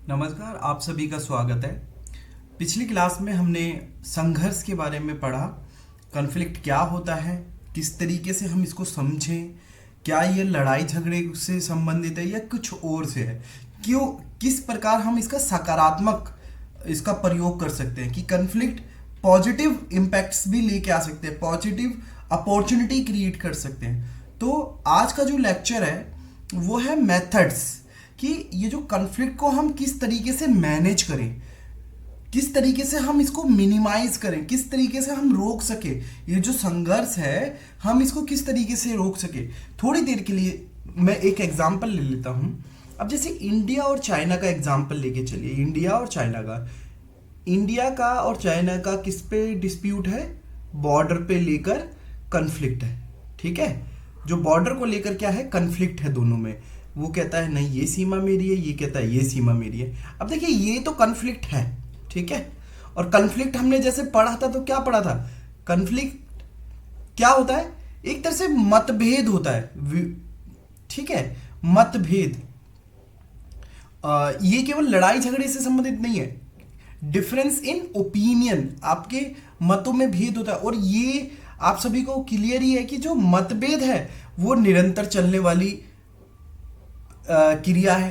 नमस्कार, आप सभी का स्वागत है। पिछली क्लास में हमने संघर्ष के बारे में पढ़ा। कॉन्फ्लिक्ट क्या होता है, किस तरीके से हम इसको समझें, क्या ये लड़ाई झगड़े से संबंधित है या कुछ और से है, क्यों, किस प्रकार हम इसका सकारात्मक इसका प्रयोग कर सकते हैं कि कॉन्फ्लिक्ट पॉजिटिव इम्पैक्ट्स भी लेके आ सकते हैं, पॉजिटिव अपॉर्चुनिटी क्रिएट कर सकते हैं। तो आज का जो लेक्चर है वो है मेथड्स, कि ये जो कॉन्फ्लिक्ट को हम किस तरीके से मैनेज करें, किस तरीके से हम इसको मिनिमाइज करें, किस तरीके से हम रोक सके, ये जो संघर्ष है हम इसको किस तरीके से रोक सके। थोड़ी देर के लिए मैं एक एग्जांपल ले लेता हूं। अब जैसे इंडिया और चाइना का एग्जांपल लेके चलिए। इंडिया का और चाइना का किस पे डिस्प्यूट है? बॉर्डर पे लेकर कॉन्फ्लिक्ट है। ठीक है, जो बॉर्डर को लेकर क्या है, कॉन्फ्लिक्ट है दोनों में। वो कहता है नहीं ये सीमा मेरी है, ये कहता है ये सीमा मेरी है। अब देखिए ये तो कॉन्फ्लिक्ट है, ठीक है। और कॉन्फ्लिक्ट हमने जैसे पढ़ा था तो क्या पढ़ा था? कॉन्फ्लिक्ट क्या होता है? एक तरह से मतभेद होता है, ठीक है, मतभेद। ये केवल लड़ाई झगड़े से संबंधित नहीं है, डिफरेंस इन ओपिनियन, आपके मतों में भेद होता है। और ये आप सभी को क्लियर ही है कि जो मतभेद है वो निरंतर चलने वाली क्रिया है,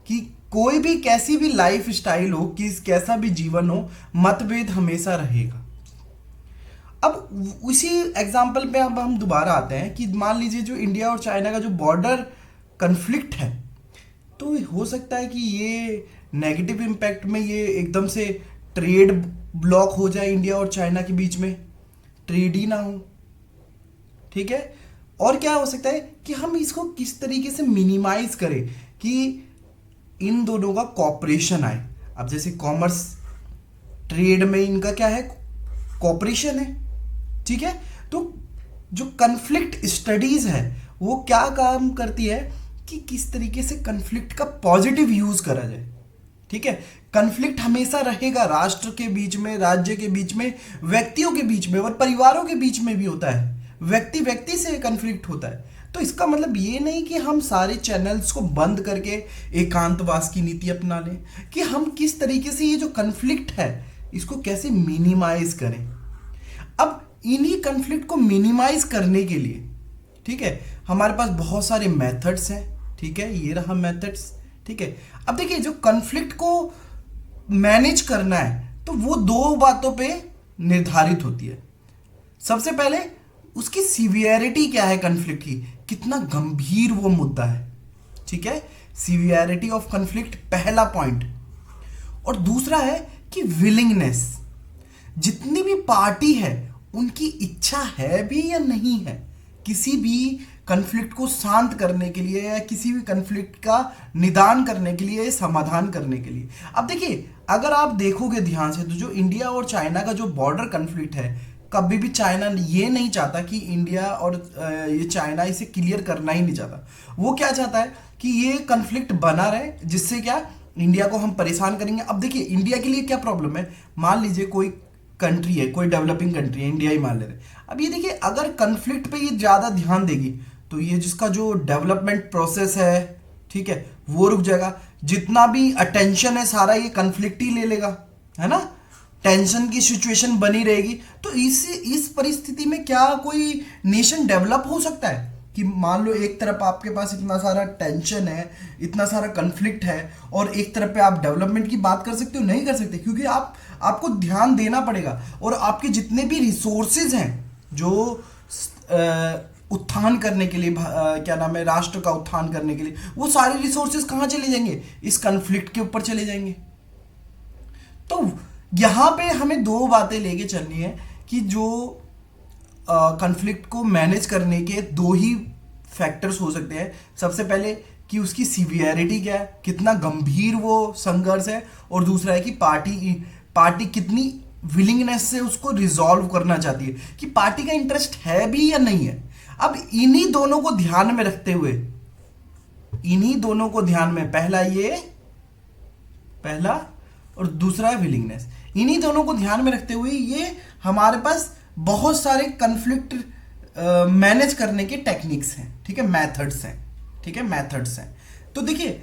कि कोई भी कैसी भी लाइफ स्टाइल हो, किस कैसा भी जीवन हो, मतभेद हमेशा रहेगा। अब उसी एग्जाम्पल पे अब हम दोबारा आते हैं कि मान लीजिए जो इंडिया और चाइना का जो बॉर्डर कन्फ्लिक्ट है, तो हो सकता है कि ये नेगेटिव इम्पैक्ट में ये एकदम से ट्रेड ब्लॉक हो जाए इंडिया और चाइना के बीच में, ट्रेड ही ना हो। ठीक है, और क्या हो सकता है कि हम इसको किस तरीके से मिनिमाइज करें कि इन दोनों का कॉपरेशन आए। अब जैसे कॉमर्स ट्रेड में इनका क्या है, कॉपरेशन है। ठीक है, तो जो कन्फ्लिक्ट स्टडीज है वो क्या काम करती है कि किस तरीके से कन्फ्लिक्ट का पॉजिटिव यूज करा जाए। ठीक है, कन्फ्लिक्ट हमेशा रहेगा, राष्ट्र के बीच में, राज्य के बीच में, व्यक्तियों के बीच में और परिवारों के बीच में भी होता है, व्यक्ति व्यक्ति से कन्फ्लिक्ट होता है। तो इसका मतलब ये नहीं कि हम सारे चैनल्स को बंद करके एकांतवास की नीति अपना लें, कि हम किस तरीके से ये जो कन्फ्लिक्ट है इसको कैसे मिनिमाइज करें। अब इन्हीं कन्फ्लिक्ट को मिनिमाइज करने के लिए, ठीक है, हमारे पास बहुत सारे मेथड्स हैं। ठीक है, ये रहा मेथड्स। ठीक है, अब देखिए जो कन्फ्लिक्ट को मैनेज करना है तो वो दो बातों पे निर्धारित होती है। सबसे पहले उसकी सीवियरिटी क्या है, कन्फ्लिक्ट की कितना गंभीर वो मुद्दा है। ठीक है, सीवियरिटी ऑफ कन्फ्लिक्ट पहला पॉइंट। और दूसरा है कि विलिंगनेस, जितनी भी पार्टी है उनकी इच्छा है भी या नहीं है किसी भी कन्फ्लिक्ट को शांत करने के लिए, या किसी भी कन्फ्लिक्ट का निदान करने के लिए, समाधान करने के लिए। अब देखिए अगर आप देखोगे ध्यान से तो जो इंडिया और चाइना का जो बॉर्डर कन्फ्लिक्ट है, कभी भी चाइना ये नहीं चाहता कि इंडिया और ये चाइना इसे क्लियर करना ही नहीं चाहता। वो क्या चाहता है कि ये कन्फ्लिक्ट बना रहे, जिससे क्या इंडिया को हम परेशान करेंगे। अब देखिए इंडिया के लिए क्या प्रॉब्लम है, मान लीजिए कोई कंट्री है, कोई डेवलपिंग कंट्री है, इंडिया ही मान ले रहे। अब ये देखिए अगर कन्फ्लिक्ट पे ये ज़्यादा ध्यान देगी तो ये जिसका जो डेवलपमेंट प्रोसेस है, ठीक है, वो रुक जाएगा। जितना भी अटेंशन है सारा ये कन्फ्लिक्ट ही ले लेगा, है ना, टेंशन की सिचुएशन बनी रहेगी। तो इस परिस्थिति में क्या कोई नेशन डेवलप हो सकता है? कि मान लो एक तरफ आपके पास इतना सारा टेंशन है, इतना सारा कन्फ्लिक्ट है, और एक तरफ पे आप डेवलपमेंट की बात कर सकते हो? नहीं कर सकते, क्योंकि आपको ध्यान देना पड़ेगा। और आपके जितने भी रिसोर्सेज हैं जो उत्थान करने के लिए, क्या नाम है, राष्ट्र का उत्थान करने के लिए, वो सारे रिसोर्सेज कहाँ चले जाएंगे? इस कन्फ्लिक्ट के ऊपर चले जाएंगे। तो यहां पे हमें दो बातें लेके चलनी है कि जो कन्फ्लिक्ट को मैनेज करने के दो ही फैक्टर्स हो सकते हैं। सबसे पहले कि उसकी सीवियरिटी क्या है, कितना गंभीर वो संघर्ष है, और दूसरा है कि पार्टी कितनी विलिंगनेस से उसको रिजॉल्व करना चाहती है, कि पार्टी का इंटरेस्ट है भी या नहीं है। अब इन्हीं दोनों को ध्यान में रखते हुए, इन्हीं दोनों को ध्यान में, पहला और दूसरा है विलिंगनेस, इन्हीं दोनों को ध्यान में रखते हुए ये हमारे पास बहुत सारे कन्फ्लिक्ट मैनेज करने के टेक्निक्स हैं। ठीक है, मेथड्स हैं। ठीक है, मेथड्स हैं। तो देखिए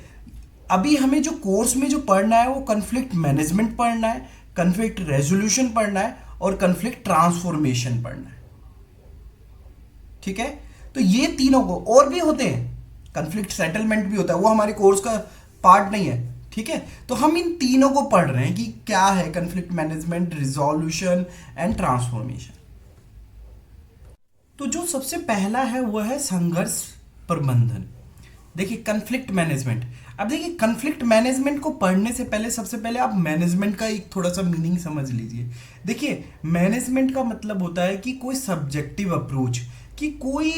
अभी हमें जो कोर्स में जो पढ़ना है वो कन्फ्लिक्ट मैनेजमेंट पढ़ना है, कन्फ्लिक्ट रेजोल्यूशन पढ़ना है और कन्फ्लिक्ट ट्रांसफॉर्मेशन पढ़ना है। ठीक है, तो ये तीनों को, और भी होते हैं, कन्फ्लिक्ट सेटलमेंट भी होता है, वो हमारे कोर्स का पार्ट नहीं है। ठीक है, तो हम इन तीनों को पढ़ रहे हैं कि क्या है conflict management, resolution and transformation. तो जो सबसे पहला है वो है संघर्ष प्रबंधन। देखिए कन्फ्लिक्ट मैनेजमेंट, अब देखिए कन्फ्लिक्ट मैनेजमेंट को पढ़ने से पहले सबसे पहले आप मैनेजमेंट का एक थोड़ा सा मीनिंग समझ लीजिए। देखिए मैनेजमेंट का मतलब होता है कि कोई सब्जेक्टिव अप्रोच, कि कोई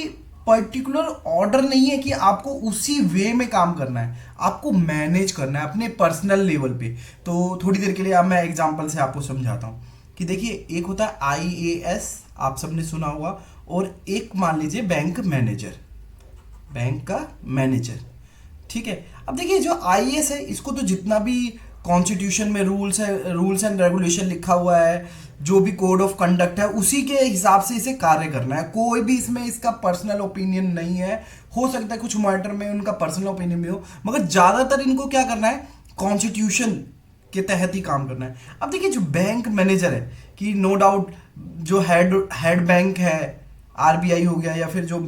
पर्टिकुलर ऑर्डर नहीं है कि आपको उसी वे में काम करना है, आपको मैनेज करना है अपने पर्सनल लेवल पे। तो थोड़ी देर के लिए अब मैं एग्जांपल से आपको समझाता हूँ कि देखिए एक होता है आईएएस, आप सबने सुना होगा, और एक मान लीजिए बैंक मैनेजर, बैंक का मैनेजर। ठीक है, अब देखिए जो आईएएस है इसको तो जितना भी कॉन्स्टिट्यूशन में रूल्स है, रूल्स एंड रेगुलेशन लिखा हुआ है, जो भी कोड ऑफ कंडक्ट है उसी के हिसाब से इसे कार्य करना है। कोई भी इसमें इसका पर्सनल ओपिनियन नहीं है। हो सकता है कुछ मैटर में उनका पर्सनल ओपिनियन भी हो, मगर ज़्यादातर इनको क्या करना है, कॉन्स्टिट्यूशन के तहत ही काम करना है। अब देखिए जो बैंक मैनेजर है, कि नो डाउट जो हेड बैंक है, आरबीआई हो गया, या फिर जो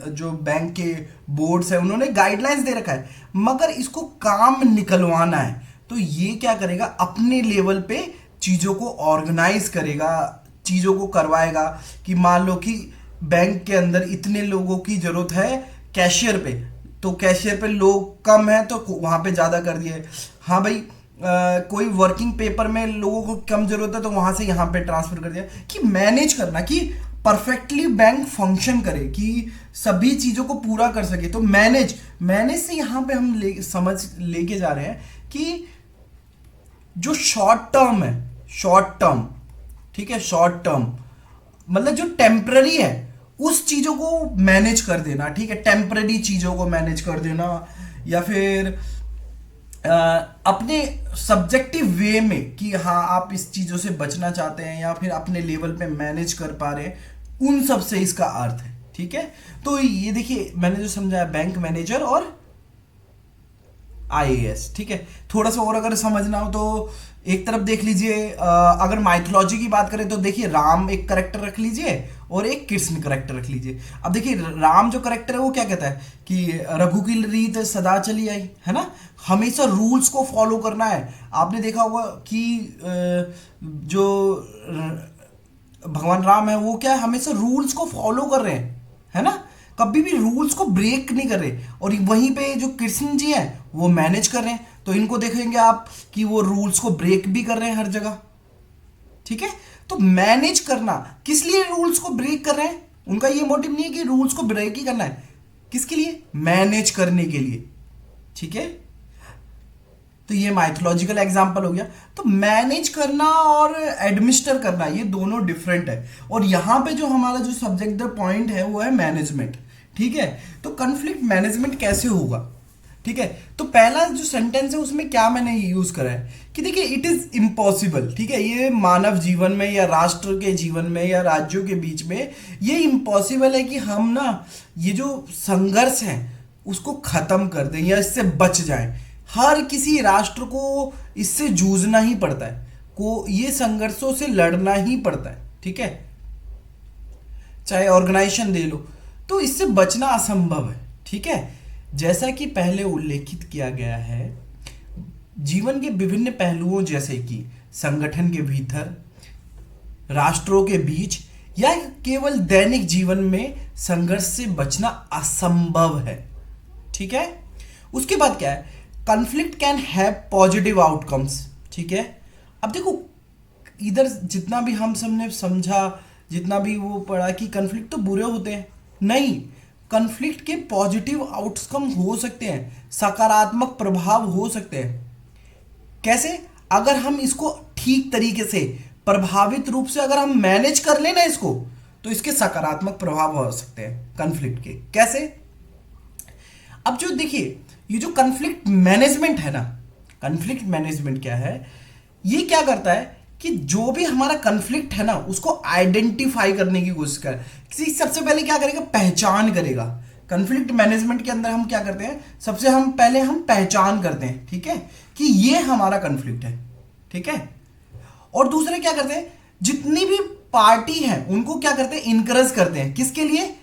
जो बैंक के बोर्ड्स है, उन्होंने गाइडलाइंस दे रखा है, मगर इसको काम निकलवाना है तो ये क्या करेगा, अपने लेवल पे चीज़ों को ऑर्गेनाइज करेगा, चीज़ों को करवाएगा। कि मान लो कि बैंक के अंदर इतने लोगों की ज़रूरत है कैशियर पे, तो कैशियर पे लोग कम हैं तो वहाँ पे ज़्यादा कर दिए। हाँ भाई, कोई वर्किंग पेपर में लोगों को कम ज़रूरत है तो वहाँ से यहाँ पे ट्रांसफ़र कर दिया। कि मैनेज करना, कि परफेक्टली बैंक फंक्शन करे, कि सभी चीज़ों को पूरा कर सके। तो मैनेज से यहाँ पे हम समझ लेके जा रहे हैं कि जो शॉर्ट टर्म है, शॉर्ट टर्म, ठीक है, शॉर्ट टर्म मतलब जो टेम्पररी है उस चीज़ों को मैनेज कर देना। ठीक है, टेम्पररी चीज़ों को मैनेज कर देना, या फिर अपने सब्जेक्टिव वे में कि हाँ आप इस चीज़ों से बचना चाहते हैं या फिर अपने लेवल पे मैनेज कर पा रहे हैं, उन सब से इसका अर्थ है। ठीक है, तो ये देखिए मैंने जो समझाया बैंक मैनेजर और आईएएस। ठीक है, थोड़ा सा और अगर समझना हो तो एक तरफ देख लीजिए, अगर माइथोलॉजी की बात करें तो देखिए राम एक करेक्टर रख लीजिए और एक कृष्ण करेक्टर रख लीजिए। अब देखिए राम जो करेक्टर है वो क्या कहता है कि रघु की रीत सदा चली आई, है ना, हमेशा रूल्स को फॉलो करना है। आपने देखा होगा कि जो भगवान राम है वो क्या है, हमेशा रूल्स को फॉलो कर रहे हैं, है ना, कभी भी रूल्स को ब्रेक नहीं कर रहे। और वहीं पे जो कृष्ण जी हैं वो मैनेज कर रहे हैं, तो इनको देखेंगे आप कि वो रूल्स को ब्रेक भी कर रहे हैं हर जगह। ठीक है, तो मैनेज करना, किस लिए रूल्स को ब्रेक कर रहे हैं, उनका ये मोटिव नहीं है कि रूल्स को ब्रेक ही करना है, किसके लिए, मैनेज करने के लिए। ठीक है, तो ये माइथोलॉजिकल एग्जांपल हो गया। तो मैनेज करना और एडमिनिस्टर करना ये दोनों डिफरेंट है, और यहां पे जो हमारा जो सब्जेक्ट पॉइंट है वो है मैनेजमेंट। ठीक है, तो कन्फ्लिक्ट मैनेजमेंट कैसे होगा। ठीक है, तो पहला जो सेंटेंस है उसमें क्या मैंने यूज करा है कि देखिए इट इज इम्पॉसिबल। ठीक है, ये मानव जीवन में या राष्ट्र के जीवन में या राज्यों के बीच में ये इम्पॉसिबल है कि हम ना ये जो संघर्ष है उसको खत्म कर दें या इससे बच जाएं। हर किसी राष्ट्र को इससे जूझना ही पड़ता है, को ये संघर्षों से लड़ना ही पड़ता है। ठीक है, चाहे ऑर्गेनाइजेशन दे लो, तो इससे बचना असंभव है। ठीक है, जैसा कि पहले उल्लेखित किया गया है, जीवन के विभिन्न पहलुओं जैसे कि संगठन के भीतर, राष्ट्रों के बीच या केवल दैनिक जीवन में संघर्ष से बचना असंभव है। ठीक है, उसके बाद क्या है, conflict can have positive outcomes. ठीक है, अब देखो इधर जितना भी हम सबने समझा, जितना भी वो पढ़ा कि कॉन्फ्लिक्ट तो बुरे होते हैं, नहीं, कॉन्फ्लिक्ट के पॉजिटिव आउटकम हो सकते हैं, सकारात्मक प्रभाव हो सकते हैं। कैसे, अगर हम इसको ठीक तरीके से प्रभावित रूप से अगर हम मैनेज कर लेना इसको, तो इसके सकारात्मक प्रभाव हो सकते हैं कॉन्फ्लिक्ट के। कैसे, अब जो देखिए ये जो कॉन्फ्लिक्ट मैनेजमेंट है ना, कॉन्फ्लिक्ट मैनेजमेंट क्या है, ये क्या करता है कि जो भी हमारा कॉन्फ्लिक्ट है ना उसको आइडेंटिफाई करने की कोशिश कर, किसी सबसे पहले क्या करेगा, पहचान करेगा कन्फ्लिक्ट मैनेजमेंट के अंदर हम क्या करते हैं, सबसे हम पहले हम पहचान करते हैं, ठीक है, कि ये हमारा कन्फ्लिक्ट है, ठीक है। और दूसरे क्या करते हैं, जितनी भी पार्टी है उनको क्या करते हैं, इनकरेज करते हैं, किसके लिए,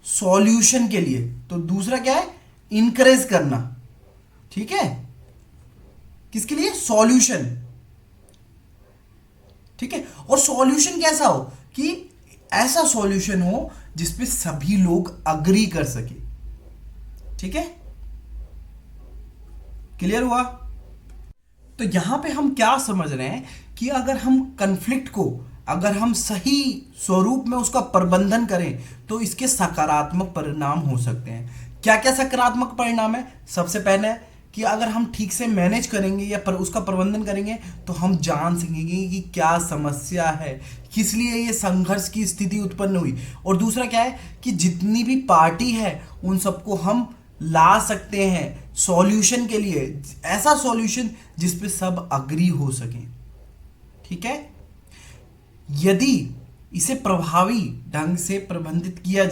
सॉल्यूशन के लिए। तो दूसरा क्या है, इनकरेज करना, ठीक है, किसके लिए, सॉल्यूशन, ठीक है। और सॉल्यूशन कैसा हो, कि ऐसा सॉल्यूशन हो जिसपे सभी लोग अग्री कर सके, ठीक है, क्लियर हुआ। तो यहां पे हम क्या समझ रहे हैं कि अगर हम कन्फ्लिक्ट को अगर हम सही स्वरूप में उसका प्रबंधन करें तो इसके सकारात्मक परिणाम हो सकते हैं। क्या क्या सकारात्मक परिणाम है, सबसे पहले कि अगर हम ठीक से मैनेज करेंगे या उसका प्रबंधन करेंगे तो हम जान सकेंगे कि क्या समस्या है, किस लिए ये संघर्ष की स्थिति उत्पन्न हुई। और दूसरा क्या है कि जितनी भी पार्टी है उन सबको हम ला सकते हैं सॉल्यूशन के लिए, ऐसा सॉल्यूशन जिस पे सब अग्री हो सके, ठीक है। यदि इसे प्रभावी ढंग से प्रबंधित किया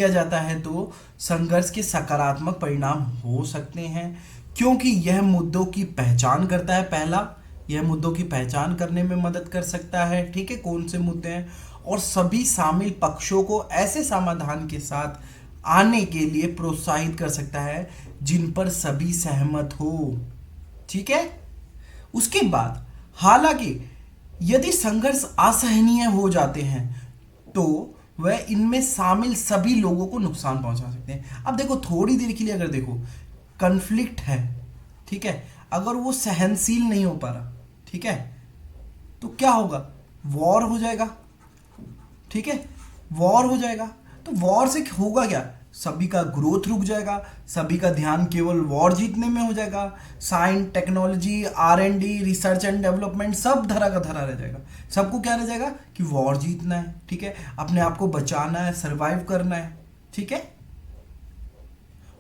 जाता है तो संघर्ष के सकारात्मक परिणाम हो सकते हैं, क्योंकि यह मुद्दों की पहचान करता है। पहला, यह मुद्दों की पहचान करने में मदद कर सकता है, ठीक है, कौन से मुद्दे हैं, और सभी शामिल पक्षों को ऐसे समाधान के साथ आने के लिए प्रोत्साहित कर सकता है जिन पर सभी सहमत हो, ठीक है। उसके बाद हालांकि यदि संघर्ष असहनीय हो जाते हैं तो वह इनमें शामिल सभी लोगों को नुकसान पहुंचा सकते हैं। अब देखो, थोड़ी देर के लिए अगर देखो कन्फ्लिक्ट है, ठीक है, अगर वो सहनशील नहीं हो पा रहा, ठीक है, तो क्या होगा, वॉर हो जाएगा, ठीक है, वॉर हो जाएगा। तो वॉर से होगा क्या, सभी का ग्रोथ रुक जाएगा, सभी का ध्यान केवल वॉर जीतने में हो जाएगा, science, technology, R&D, research and development सब धरा का धरा रह जाएगा। सबको क्या रह जाएगा कि वॉर जीतना है, ठीक है, अपने आप को बचाना है, सरवाइव करना है, ठीक है,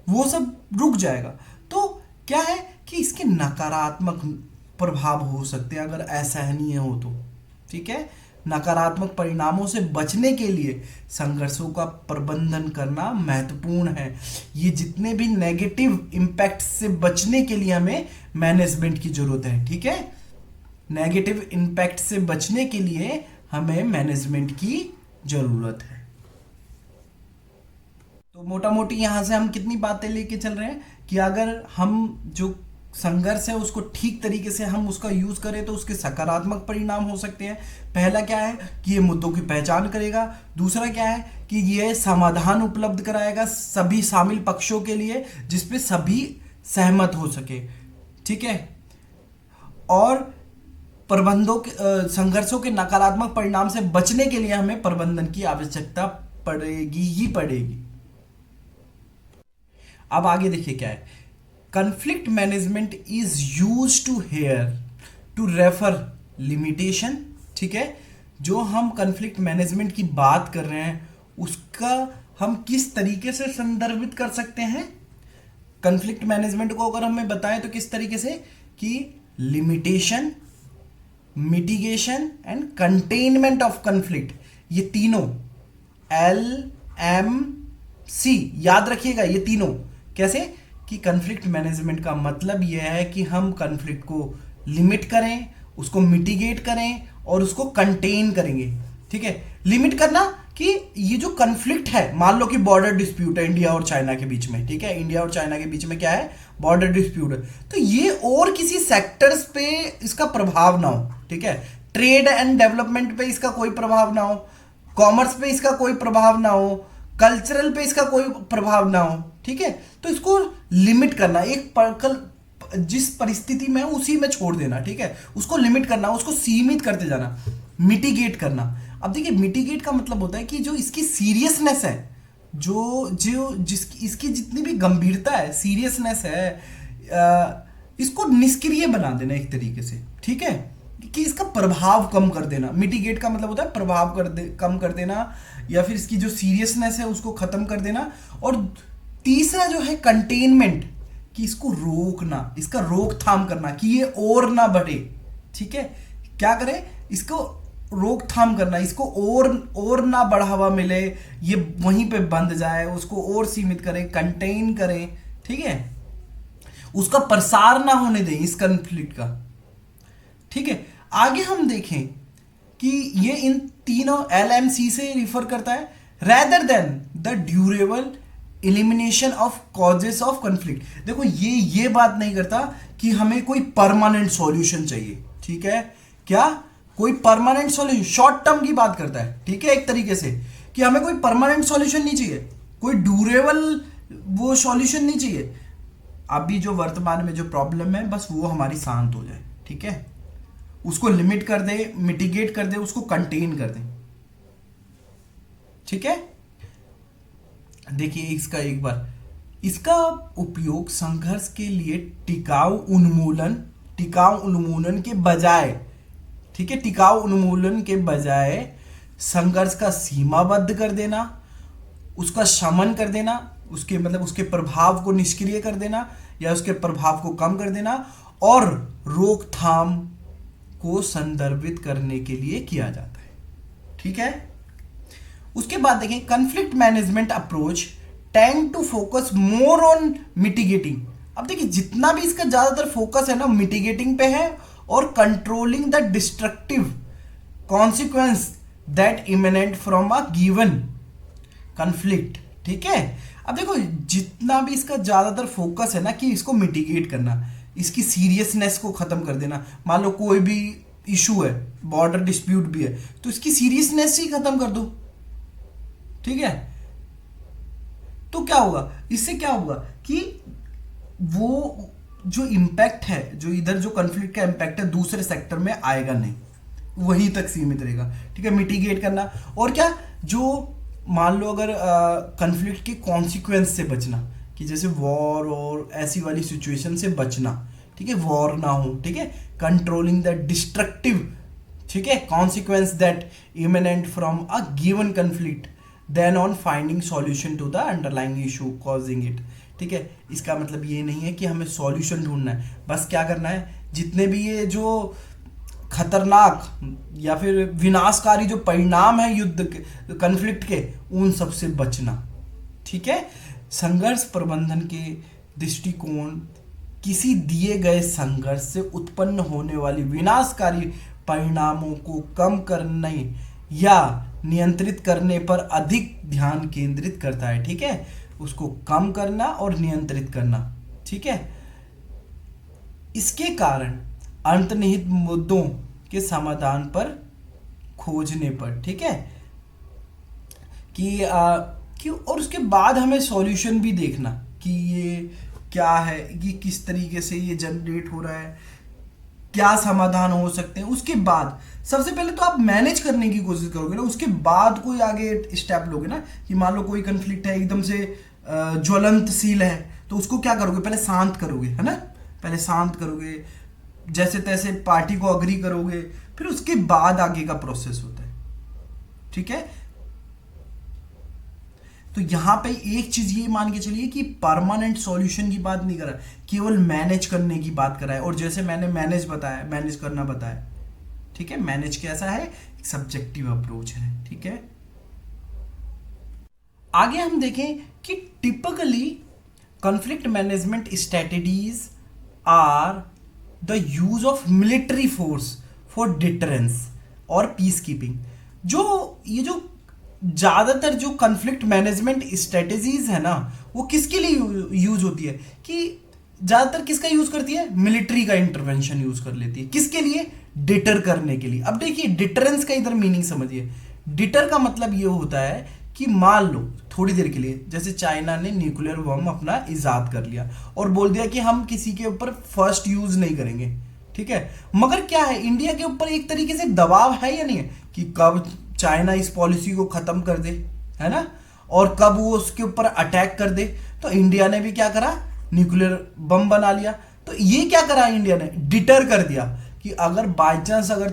वो सब रुक जाएगा। तो क्या है कि इसके नकारात्मक प्रभाव हो सकते हैं अगर असहनीय हो तो, ठीक है। नकारात्मक परिणामों से बचने के लिए संघर्षों का प्रबंधन करना महत्वपूर्ण है। ये जितने भी नेगेटिव इम्पैक्ट से बचने के लिए हमें मैनेजमेंट की जरूरत है, ठीक है, नेगेटिव इम्पैक्ट से बचने के लिए हमें मैनेजमेंट की जरूरत है। तो मोटा मोटी यहां से हम कितनी बातें लेके चल रहे हैं कि अगर हम जो संघर्ष है उसको ठीक तरीके से हम उसका यूज करें तो उसके सकारात्मक परिणाम हो सकते हैं। पहला क्या है कि ये मुद्दों की पहचान करेगा, दूसरा क्या है कि ये समाधान उपलब्ध कराएगा सभी शामिल पक्षों के लिए जिसपे सभी सहमत हो सके, ठीक है, और संघर्षों के नकारात्मक परिणाम से बचने के लिए हमें प्रबंधन की आवश्यकता पड़ेगी ही पड़ेगी। अब आगे देखिए क्या है, conflict management is used to here to refer limitation, ठीक है। जो हम conflict management की बात कर रहे हैं उसका हम किस तरीके से संदर्भित कर सकते हैं, conflict management को अगर हमें बताएं तो किस तरीके से कि limitation, mitigation and containment of conflict, ये तीनों LMC याद रखिएगा, ये तीनों कैसे कि कन्फ्लिक्ट मैनेजमेंट का मतलब यह है कि हम कन्फ्लिक्ट को लिमिट करें, उसको मिटिगेट करें और उसको कंटेन करेंगे, ठीक है। लिमिट करना कि ये जो कन्फ्लिक्ट है, मान लो कि बॉर्डर डिस्प्यूट है इंडिया और चाइना के बीच में, ठीक है, इंडिया और चाइना के बीच में क्या है, बॉर्डर डिस्प्यूट है, तो ये और किसी सेक्टर्स पे इसका प्रभाव ना हो, ठीक है, ट्रेड एंड डेवलपमेंट पे इसका कोई प्रभाव ना हो, कॉमर्स पे इसका कोई प्रभाव ना हो, कल्चरल पे इसका कोई प्रभाव ना हो, ठीक है। तो इसको लिमिट करना, एक जिस परिस्थिति में उसी में छोड़ देना, ठीक है, उसको लिमिट करना, उसको सीमित करते जाना, मिटिगेट करना। अब देखिए मिटिगेट का मतलब होता है कि जो इसकी सीरियसनेस है, जो जो जिसकी इसकी जितनी भी गंभीरता है, सीरियसनेस है, इसको निष्क्रिय बना देना एक तरीके से, ठीक है, कि इसका प्रभाव कम कर देना। मिटिगेट का मतलब होता है प्रभाव कम कर देना या फिर इसकी जो सीरियसनेस है उसको खत्म कर देना। और तीसरा जो है कंटेनमेंट, कि इसको रोकना, इसका रोकथाम करना कि ये और ना बढ़े, ठीक है, क्या करें, इसको रोकथाम करना, इसको और ना बढ़ावा मिले, ये वहीं पे बंद जाए, उसको और सीमित करें, कंटेन करें, ठीक है, उसका प्रसार ना होने दें इस कन्फ्लिक्ट का, ठीक है। आगे हम देखें कि ये इन तीनों LMC से रिफर करता है, rather than the durable elimination of causes of conflict. देखो ये बात नहीं करता कि हमें कोई परमानेंट सॉल्यूशन चाहिए, ठीक है, क्या कोई परमानेंट सॉल्यूशन, शॉर्ट टर्म की बात करता है, ठीक है, एक तरीके से कि हमें कोई परमानेंट सॉल्यूशन नहीं चाहिए, कोई ड्यूरेबल वो सॉल्यूशन नहीं चाहिए। अभी जो वर्तमान में जो प्रॉब्लम है बस वो हमारी शांत हो जाए, ठीक है, उसको लिमिट कर दे, मिटिगेट कर दे, उसको कंटेन कर दे, ठीक है। देखिए इसका एक बार, इसका उपयोग संघर्ष के लिए टिकाऊ उन्मूलन के बजाय, ठीक है, टिकाऊ उन्मूलन के बजाय संघर्ष का सीमाबद्ध कर देना, उसका शमन कर देना, उसके मतलब उसके प्रभाव को निष्क्रिय कर देना या उसके प्रभाव को कम कर देना, और रोकथाम को संदर्भित करने के लिए किया जाता है, ठीक है। उसके बाद देखें, conflict management approach tend to focus more on mitigating. अब देखिए जितना भी इसका ज्यादातर फोकस है ना मिटिगेटिंग पे है और controlling the destructive consequence that imminent from a given conflict, ठीक है। अब देखो जितना भी इसका ज्यादातर फोकस है ना कि इसको मिटिगेट करना, इसकी सीरियसनेस को खत्म कर देना। मान लो कोई भी इशू है, बॉर्डर डिस्प्यूट भी है, तो इसकी सीरियसनेस ही खत्म कर दो, ठीक है। तो क्या होगा, इससे क्या होगा कि वो जो इम्पैक्ट है, जो इधर जो कॉन्फ्लिक्ट का इम्पैक्ट है दूसरे सेक्टर में आएगा नहीं, वहीं तक सीमित रहेगा, ठीक है। मिटिगेट करना और क्या, जो मान लो अगर कॉन्फ्लिक्ट के कॉन्सिक्वेंस से बचना, कि जैसे वॉर और ऐसी वाली सिचुएशन से बचना, ठीक है, वॉर ना हो, ठीक है, कंट्रोलिंग द डिस्ट्रक्टिव, ठीक है, consequence that imminent from a given conflict then on finding solution to the underlying issue causing it, ठीक है। इसका मतलब ये नहीं है कि हमें सॉल्यूशन ढूंढना है, बस क्या करना है, जितने भी ये जो खतरनाक या फिर विनाशकारी जो परिणाम है युद्ध के, कॉन्फ्लिक्ट के, उन सब से बचना, ठीक है। संघर्ष प्रबंधन के दृष्टिकोण किसी दिए गए संघर्ष से उत्पन्न होने वाली विनाशकारी परिणामों को कम करने या नियंत्रित करने पर अधिक ध्यान केंद्रित करता है, ठीक है, उसको कम करना और नियंत्रित करना, ठीक है। इसके कारण अंतर्निहित मुद्दों के समाधान पर खोजने पर, ठीक है, कि और उसके बाद हमें सॉल्यूशन भी देखना कि ये क्या है, कि किस तरीके से ये जनरेट हो रहा है, क्या समाधान हो सकते हैं। उसके बाद सबसे पहले तो आप मैनेज करने की कोशिश करोगे ना, उसके बाद कोई आगे स्टेप लोगे ना, कि मान लो कोई कन्फ्लिक्ट है एकदम से ज्वलंतशील है, तो उसको क्या करोगे, पहले शांत करोगे, है ना, पहले शांत करोगे, जैसे तैसे पार्टी को अग्री करोगे, फिर उसके बाद आगे का प्रोसेस होता है, ठीक है। तो यहां पे एक चीज ये मान के चलिए कि परमानेंट सॉल्यूशन की बात नहीं कर रहा, केवल मैनेज करने की बात कर रहा है। और जैसे मैंने मैनेज बताया, मैनेज करना बताया, ठीक है, मैनेज कैसा है, एक सब्जेक्टिव अप्रोच है, ठीक है। आगे हम देखें कि typically conflict management strategies are the use of military force for deterrence और पीस कीपिंग। ये जो ज्यादातर जो कॉन्फ्लिक्ट मैनेजमेंट स्ट्रेटेजीज है ना, वो किसके लिए यूज होती है, कि ज्यादातर किसका यूज करती है, मिलिट्री का इंटरवेंशन यूज कर लेती है, किसके लिए, डिटर करने के लिए। अब देखिए डिटरेंस का इधर मीनिंग समझिए, डिटर का मतलब ये होता है कि मान लो थोड़ी देर के लिए, जैसे चाइना ने न्यूक्लियर बम अपना इजाद कर लिया और बोल दिया कि हम किसी के ऊपर फर्स्ट यूज नहीं करेंगे, ठीक है, मगर क्या है, इंडिया के ऊपर एक तरीके से दबाव है या नहीं है कि कब चाइना इस पॉलिसी को खत्म कर दे, है ना, और कब वो उसके ऊपर अटैक कर दे। तो इंडिया ने भी क्या करा, न्यूक्लियर बम बना लिया। तो ये क्या करा इंडिया ने, डिटर कर दिया कि अगर बाय चांस अगर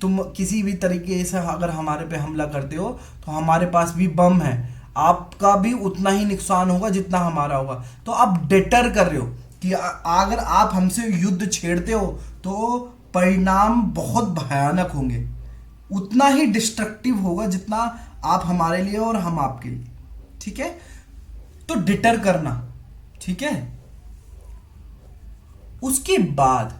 तुम किसी भी तरीके से अगर हमारे पे हमला करते हो तो हमारे पास भी बम है, आपका भी उतना ही नुकसान होगा जितना हमारा होगा। तो आप डिटर कर रहे हो कि अगर आप हमसे युद्ध छेड़ते हो तो परिणाम बहुत भयानक होंगे, उतना ही डिस्ट्रक्टिव होगा जितना आप हमारे लिए और हम आपके लिए। ठीक है, तो डिटर करना। ठीक है, उसके बाद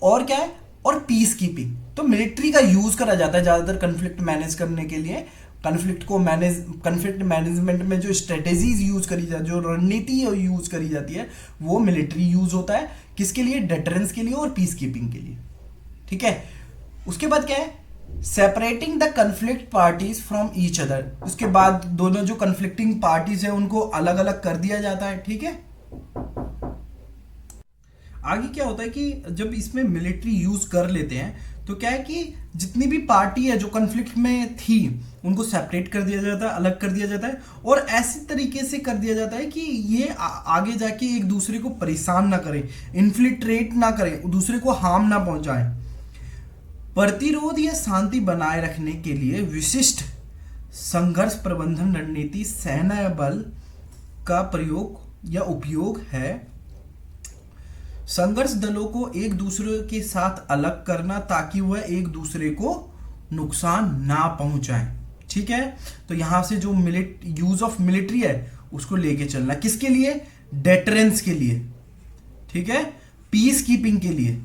और क्या है, और पीस कीपिंग। तो मिलिट्री का यूज करा जाता है ज्यादातर कन्फ्लिक्ट मैनेज करने के लिए। कन्फ्लिक्ट मैनेजमेंट में जो स्ट्रेटेजीज यूज करी जाती है, जो रणनीति यूज करी जाती है, वो मिलिट्री यूज होता है। किसके लिए? डेटरेंस के लिए और पीस कीपिंग के लिए। ठीक है, उसके बाद क्या है, separating the conflict parties from each other. उसके बाद दोनों जो कन्फ्लिक्टिंग पार्टीज है उनको अलग अलग कर दिया जाता है। ठीक है, आगे क्या होता है कि जब इसमें मिलिट्री यूज कर लेते हैं तो क्या है कि जितनी भी पार्टी है जो कन्फ्लिक्ट में थी उनको सेपरेट कर दिया जाता है, अलग कर दिया जाता है, और ऐसी तरीके से कर दिया जाता है कि ये आगे जाके एक दूसरे को परेशान ना करें, इन्फिल्ट्रेट ना करें, दूसरे को हार्म ना पहुंचाएं। प्रतिरोध या शांति बनाए रखने के लिए विशिष्ट संघर्ष प्रबंधन रणनीति सेना बल का प्रयोग या उपयोग है। संघर्ष दलों को एक दूसरे के साथ अलग करना ताकि वह एक दूसरे को नुकसान ना पहुंचाएं। ठीक है, तो यहां से जो यूज ऑफ मिलिट्री है उसको लेके चलना, किसके लिए? डेटरेंस के लिए। ठीक है, पीस कीपिंग के लिए।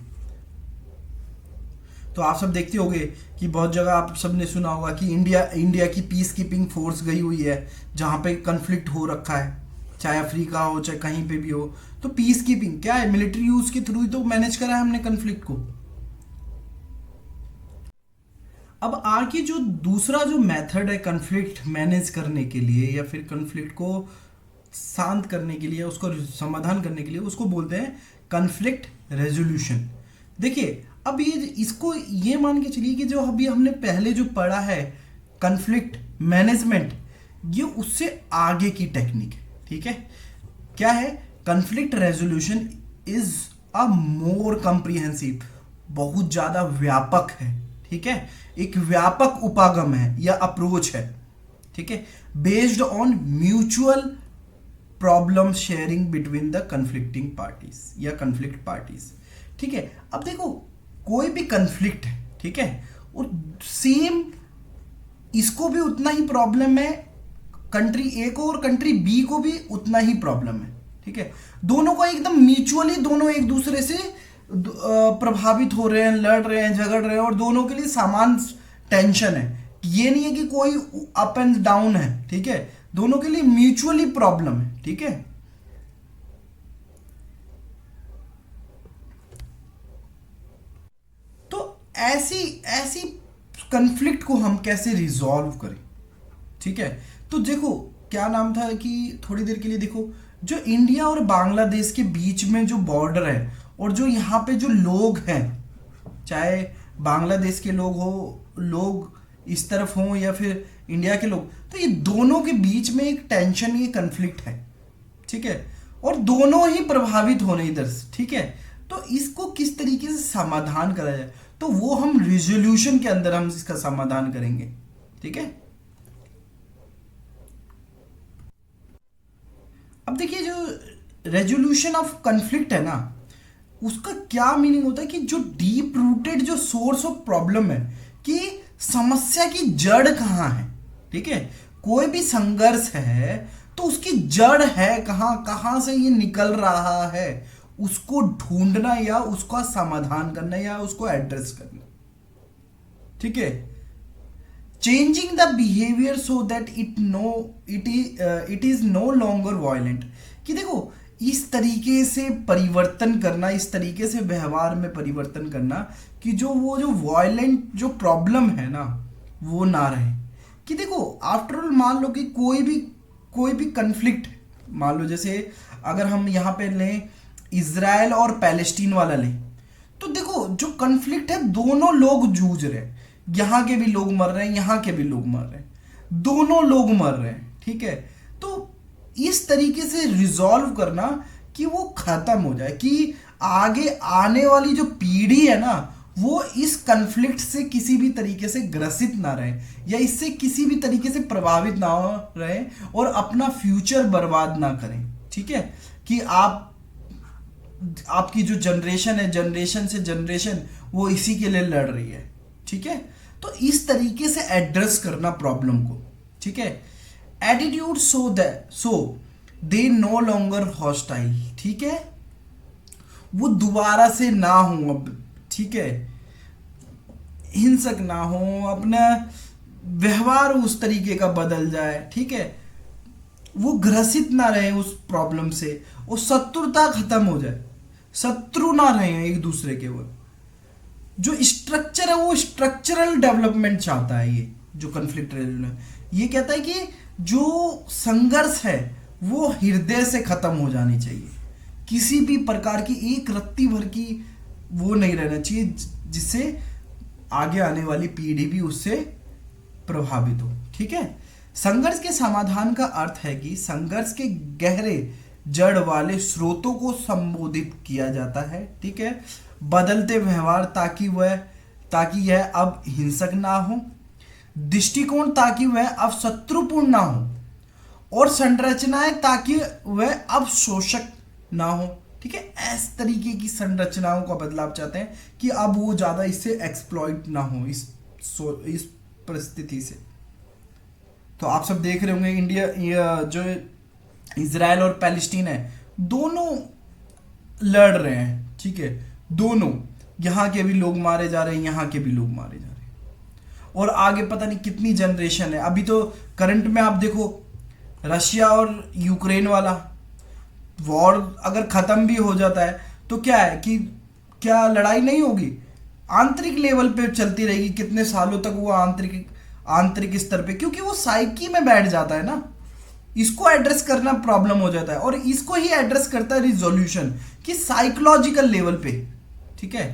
तो आप सब देखते होंगे कि बहुत जगह आप सबने सुना होगा कि इंडिया की पीस कीपिंग फोर्स गई हुई है जहां पे कन्फ्लिक्ट हो रखा है, चाहे अफ्रीका हो चाहे कहीं पे भी हो। तो पीस कीपिंग क्या है? मिलिट्री यूज के थ्रू ही तो मैनेज करा है हमने कन्फ्लिक्ट को। अब आगे जो दूसरा जो मेथड है कन्फ्लिक्ट मैनेज करने के लिए या फिर कन्फ्लिक्ट को शांत करने के लिए, उसको समाधान करने के लिए, उसको बोलते हैं कन्फ्लिक्ट रेजोल्यूशन। देखिए, अब इसको ये मान के चलिए कि जो अभी हमने पहले जो पढ़ा है कन्फ्लिक्ट मैनेजमेंट, ये उससे आगे की टेक्निक है। ठीक है, क्या है? Conflict resolution is a more comprehensive, बहुत ज्यादा व्यापक है। ठीक है, एक व्यापक उपागम है या अप्रोच है। ठीक है, based on mutual problem sharing between the conflicting parties या कन्फ्लिक्ट पार्टीज। ठीक है, अब देखो कोई भी कन्फ्लिक्ट है, ठीक है, और सेम इसको भी उतना ही प्रॉब्लम है कंट्री ए को और कंट्री बी को भी उतना ही प्रॉब्लम है। ठीक है, दोनों को एकदम म्यूचुअली दोनों एक दूसरे से प्रभावित हो रहे हैं, लड़ रहे हैं, झगड़ रहे हैं, और दोनों के लिए समान टेंशन है। ये नहीं है कि कोई अप एंड डाउन है। ठीक है, दोनों के लिए म्यूचुअली प्रॉब्लम है। ठीक है, तो ऐसी कंफ्लिक्ट को हम कैसे रिजॉल्व करें? ठीक है, तो देखो क्या नाम था कि थोड़ी देर के लिए देखो, जो इंडिया और बांग्लादेश के बीच में जो बॉर्डर है और जो यहाँ पे जो लोग हैं, चाहे बांग्लादेश के लोग इस तरफ हों या फिर इंडिया के लोग, तो ये दोनों के बीच में एक टेंशन, ये कन्फ्लिक्ट है। ठीक है, और दोनों ही प्रभावित होने इधर से। ठीक है, तो इसको किस तरीके से समाधान करा जाए, तो वो हम रिजोल्यूशन के अंदर हम इसका समाधान करेंगे। ठीक है, अब देखिए जो रेजोल्यूशन ऑफ कन्फ्लिक्ट है ना, उसका क्या मीनिंग होता है कि जो डीप रूटेड जो सोर्स ऑफ प्रॉब्लम है, कि समस्या की जड़ कहाँ है। ठीक है, कोई भी संघर्ष है तो उसकी जड़ है कहाँ से ये निकल रहा है, उसको ढूंढना या उसका समाधान करना या उसको एड्रेस करना। ठीक है, changing the behaviour so that it is no longer violent, कि देखो इस तरीके से परिवर्तन करना, इस तरीके से व्यवहार में परिवर्तन करना कि जो वायलेंट जो प्रॉब्लम है ना वो ना रहे। कि देखो आफ्टर ऑल मान लो कि कोई भी कन्फ्लिक्ट, मान लो जैसे अगर हम यहाँ पे लें इजराइल और पैलेस्टीन वाला लें, तो देखो जो कन्फ्लिक्ट है दोनों लोग जूझ रहे हैं, यहाँ के भी लोग मर रहे हैं, यहाँ के भी लोग मर रहे हैं, दोनों लोग मर रहे हैं। ठीक है, तो इस तरीके से रिजॉल्व करना कि वो खत्म हो जाए, कि आगे आने वाली जो पीढ़ी है ना वो इस कन्फ्लिक्ट से किसी भी तरीके से ग्रसित ना रहे या इससे किसी भी तरीके से प्रभावित ना रहे और अपना फ्यूचर बर्बाद ना करें। ठीक है, कि आपकी जो जनरेशन है, जनरेशन से जनरेशन वो इसी के लिए लड़ रही है। ठीक है, तो इस तरीके से एड्रेस करना प्रॉब्लम को, ठीक है। Attitude so they know longer hostile, ठीक है, वो दोबारा से ना हो अब, ठीक है, हिंसक ना हो, अपना व्यवहार उस तरीके का बदल जाए, ठीक है, वो ग्रसित ना रहे उस प्रॉब्लम से, वो शत्रुता खत्म हो जाए, शत्रु ना रहे एक दूसरे के। वो जो स्ट्रक्चर है वो स्ट्रक्चरल डेवलपमेंट चाहता है, ये जो कन्फ्लिक्ट रेजोल्यूशन ये कहता है कि जो संघर्ष है वो हृदय से खत्म हो जानी चाहिए, किसी भी प्रकार की एक रत्ती भर की वो नहीं रहना चाहिए जिससे आगे आने वाली पीढ़ी भी उससे प्रभावित हो, ठीक है। संघर्ष के समाधान का अर्थ है कि संघर्ष के गहरे जड़ वाले स्रोतों को संबोधित किया जाता है, ठीक है, बदलते व्यवहार ताकि यह अब हिंसक ना हो, दृष्टिकोण ताकि वह अब शत्रुपूर्ण ना हो, और संरचनाएं ताकि वह अब शोषक ना हो, ठीक है। इस तरीके की संरचनाओं का बदलाव चाहते हैं कि अब वो ज्यादा इससे एक्सप्लॉइट ना हो इस परिस्थिति से। तो आप सब देख रहे होंगे इंडिया जो इजराइल और पैलेस्टीन है दोनों लड़ रहे हैं, ठीक है, दोनों, यहाँ के भी लोग मारे जा रहे हैं, यहाँ के भी लोग मारे जा रहे हैं, और आगे पता नहीं कितनी जनरेशन है। अभी तो करंट में आप देखो रशिया और यूक्रेन वाला वॉर अगर खत्म भी हो जाता है तो क्या है कि क्या लड़ाई नहीं होगी, आंतरिक लेवल पे चलती रहेगी कितने सालों तक वो आंतरिक स्तर पे, क्योंकि वो साइकी में बैठ जाता है ना, इसको एड्रेस करना प्रॉब्लम हो जाता है, और इसको ही एड्रेस करता है रिजोल्यूशन कि साइकोलॉजिकल लेवल पे, ठीक है।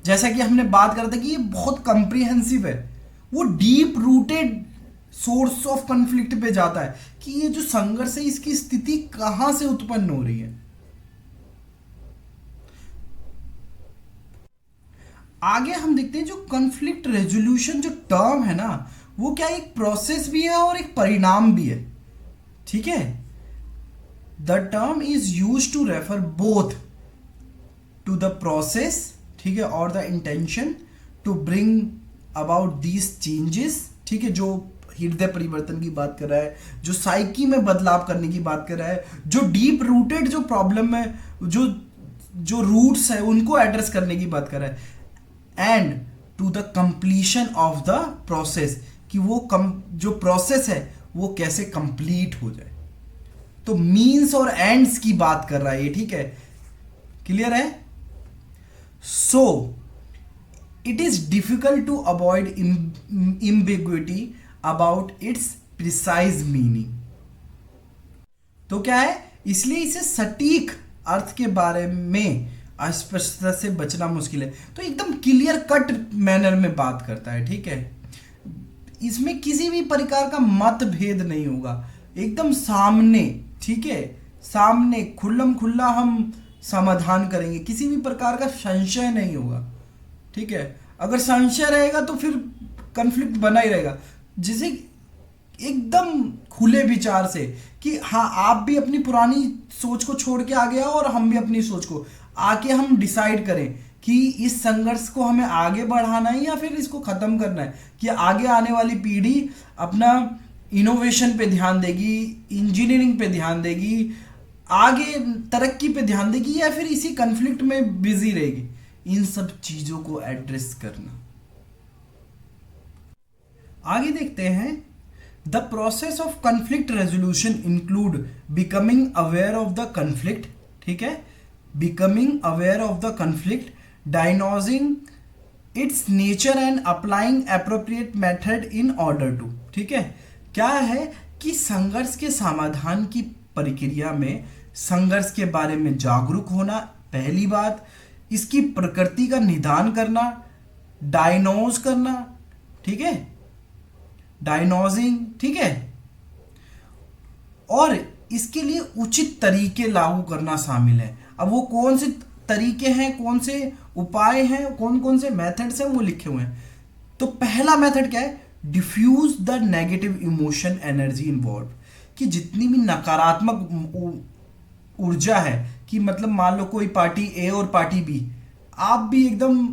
जैसा कि हमने बात करा था कि ये बहुत कंप्रीहेंसिव है, वो deep rooted source of conflict पे जाता है कि ये जो संघर्ष है इसकी स्थिति कहां से उत्पन्न हो रही है। आगे हम देखते हैं जो कॉन्फ्लिक्ट रेजोल्यूशन जो टर्म है ना वो क्या एक प्रोसेस भी है और एक परिणाम भी है, ठीक है। The term is use to refer both to the process, ठीक है, और the intention to bring about these changes, ठीक है, जो हृदय परिवर्तन की बात कर रहा है, जो साइकी में बदलाव करने की बात कर रहा है, जो डीप रूटेड जो प्रॉब्लम है, जो रूट्स है उनको एड्रेस करने की बात कर रहा है, and to the completion of the process, कि वो जो प्रोसेस है वो कैसे कंप्लीट हो जाए। तो मीन्स और एंड्स की बात कर रहा है ये, ठीक है, क्लियर है। So it is difficult to avoid ambiguity about its precise meaning. तो क्या है, इसलिए इसे सटीक अर्थ के बारे में अस्पष्टता से बचना मुश्किल है। तो एकदम क्लियर कट मैनर में बात करता है, ठीक है, इसमें किसी भी प्रकार का मतभेद नहीं होगा, एकदम सामने, ठीक है, सामने खुल्लम खुल्ला हम समाधान करेंगे, किसी भी प्रकार का संशय नहीं होगा, ठीक है। अगर संशय रहेगा तो फिर कॉन्फ्लिक्ट बना ही रहेगा, जिसे एकदम खुले विचार से कि हाँ आप भी अपनी पुरानी सोच को छोड़ के आगे आओ और हम भी अपनी सोच को आके हम डिसाइड करें कि इस संघर्ष को हमें आगे बढ़ाना है या फिर इसको खत्म करना है, कि आगे आने वाली पीढ़ी अपना इनोवेशन पे ध्यान देगी, इंजीनियरिंग पे ध्यान देगी, आगे तरक्की पे ध्यान देगी, या फिर इसी कॉन्फ्लिक्ट में बिजी रहेगी। इन सब चीजों को एड्रेस करना। आगे देखते हैं, the process of conflict resolution include becoming aware of the conflict, ठीक है, becoming aware of the conflict, diagnosing its nature and applying appropriate method in order to, ठीक है। क्या है कि संघर्ष के समाधान की प्रक्रिया में संघर्ष के बारे में जागरूक होना, पहली बात, इसकी प्रकृति का निदान करना, डायग्नोज करना, ठीक है, डायग्नोजिंग, ठीक है, और इसके लिए उचित तरीके लागू करना शामिल है। अब वो कौन से तरीके हैं, कौन से उपाय हैं, कौन कौन से मेथड्स हैं वो लिखे हुए हैं। तो पहला मेथड क्या है, diffuse the negative emotion energy involve, कि जितनी भी नकारात्मक ऊर्जा है, कि मतलब मान लो कोई पार्टी ए और पार्टी बी, आप भी एकदम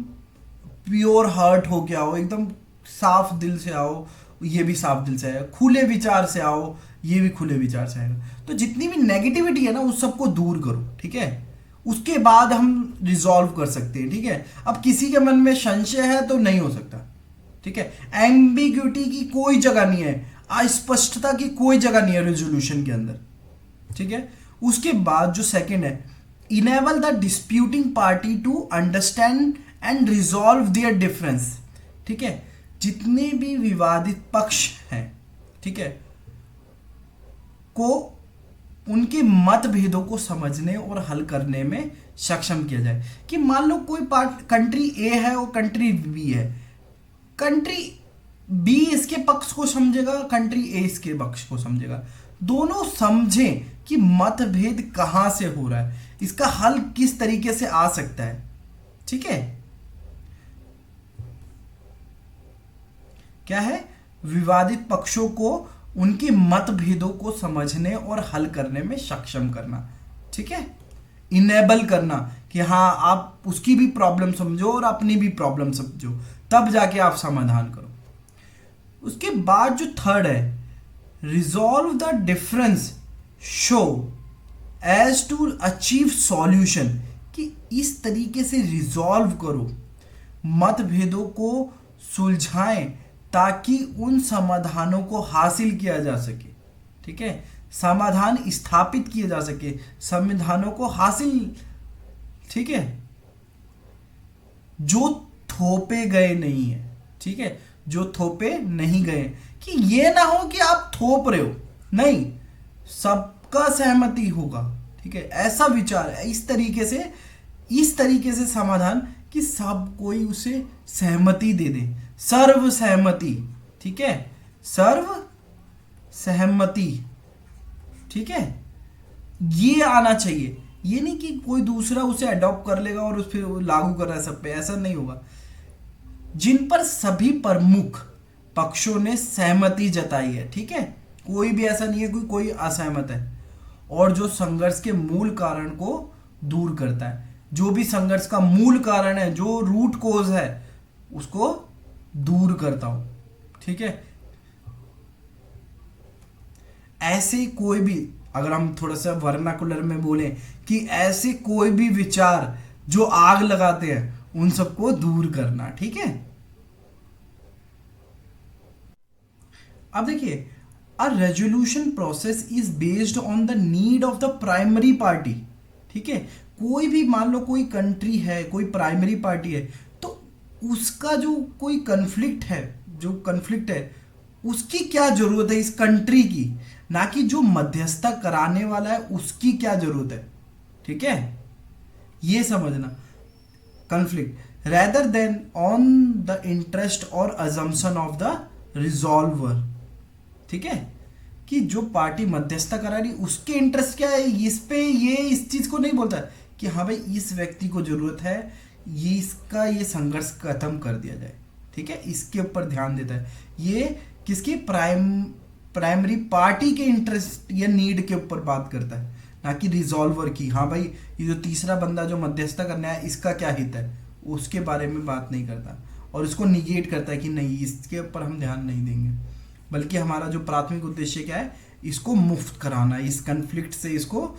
प्योर हार्ट हो के आओ, एकदम साफ दिल से आओ, ये भी साफ दिल से आएगा। खुले विचार से आओ, ये भी खुले विचार से आएगा। तो जितनी भी नेगेटिविटी है ना उस सबको दूर करो, ठीक है। उसके बाद हम रिजॉल्व कर सकते हैं, ठीक है। अब किसी के मन में संशय है तो नहीं हो सकता, ठीक है। एम्बिग्यूटी की कोई जगह नहीं है, अस्पष्टता की कोई जगह नहीं है रेजोल्यूशन के अंदर, ठीक है। उसके बाद जो सेकंड है, enable the disputing party to understand and resolve their difference, ठीक है। जितने भी विवादित पक्ष हैं, ठीक है, को उनके मतभेदों को समझने और हल करने में सक्षम किया जाए। कि मान लो कोई कंट्री ए है और कंट्री बी है, कंट्री बी इसके पक्ष को समझेगा, कंट्री ए इसके पक्ष को समझेगा, दोनों समझें कि मतभेद कहां से हो रहा है, इसका हल किस तरीके से आ सकता है, ठीक है। क्या है, विवादित पक्षों को उनके मतभेदों को समझने और हल करने में सक्षम करना, ठीक है। इनेबल करना कि हाँ आप उसकी भी प्रॉब्लम समझो और अपनी भी प्रॉब्लम समझो, तब जाके आप समाधान करो। उसके बाद जो थर्ड है, resolve the difference so as to achieve solution, कि इस तरीके से रिजॉल्व करो, मतभेदों को सुलझाएं ताकि उन समाधानों को हासिल किया जा सके, ठीक है। समाधान स्थापित किए जा सके, संविधानों को हासिल, ठीक है, जो थोपे गए नहीं है, ठीक है, जो थोपे नहीं गए। कि ये ना हो कि आप थोप रहे हो, नहीं, सबका सहमति होगा, ठीक है, ऐसा विचार है, इस तरीके से समाधान कि सब कोई उसे सहमति दे दे, सर्व सहमति, ठीक है, सर्व सहमति, ठीक है, ये आना चाहिए। ये नहीं कि कोई दूसरा उसे अडॉप्ट कर लेगा और उस फिर लागू कर रहा है सब पे, ऐसा नहीं होगा। जिन पर सभी प्रमुख पक्षों ने सहमति जताई है, ठीक है, कोई भी ऐसा नहीं है कोई असहमत है, और जो संघर्ष के मूल कारण को दूर करता है, जो भी संघर्ष का मूल कारण है, जो रूट कोज है, उसको दूर करता हूं, ठीक है। ऐसे कोई भी, अगर हम थोड़ा सा वर्नाकुलर में बोलें कि ऐसे कोई भी विचार जो आग लगाते हैं उन सबको दूर करना, ठीक है। अब देखिए, a resolution process is based on the need of the primary party, ठीक है। कोई भी मान लो कोई कंट्री है, कोई प्राइमरी पार्टी है, तो उसका जो कोई कन्फ्लिक्ट है, उसकी क्या जरूरत है इस कंट्री की, ना कि जो मध्यस्थता कराने वाला है उसकी क्या जरूरत है, ठीक है। ये समझना, conflict rather than on the interest और अजम्पशन ऑफ द रिजॉल्वर, ठीक है, कि जो पार्टी मध्यस्थता करा रही उसके इंटरेस्ट क्या है, इस पे ये इस चीज को नहीं बोलता कि हाँ भाई इस व्यक्ति को जरूरत है, ये संघर्ष खत्म कर दिया जाए, ठीक है, इसके ऊपर ध्यान देता है। ये किसकी प्राइमरी पार्टी के इंटरेस्ट या नीड के ऊपर बात करता है, ना कि रिजॉल्वर की। हाँ भाई ये जो तीसरा बंदा जो मध्यस्थता करना है इसका क्या हित है, उसके बारे में बात नहीं करता, और इसको निगेट करता है कि नहीं इसके ऊपर हम ध्यान नहीं देंगे, बल्कि हमारा जो प्राथमिक उद्देश्य क्या है, इसको मुक्त कराना, इस कन्फ्लिक्ट से इसको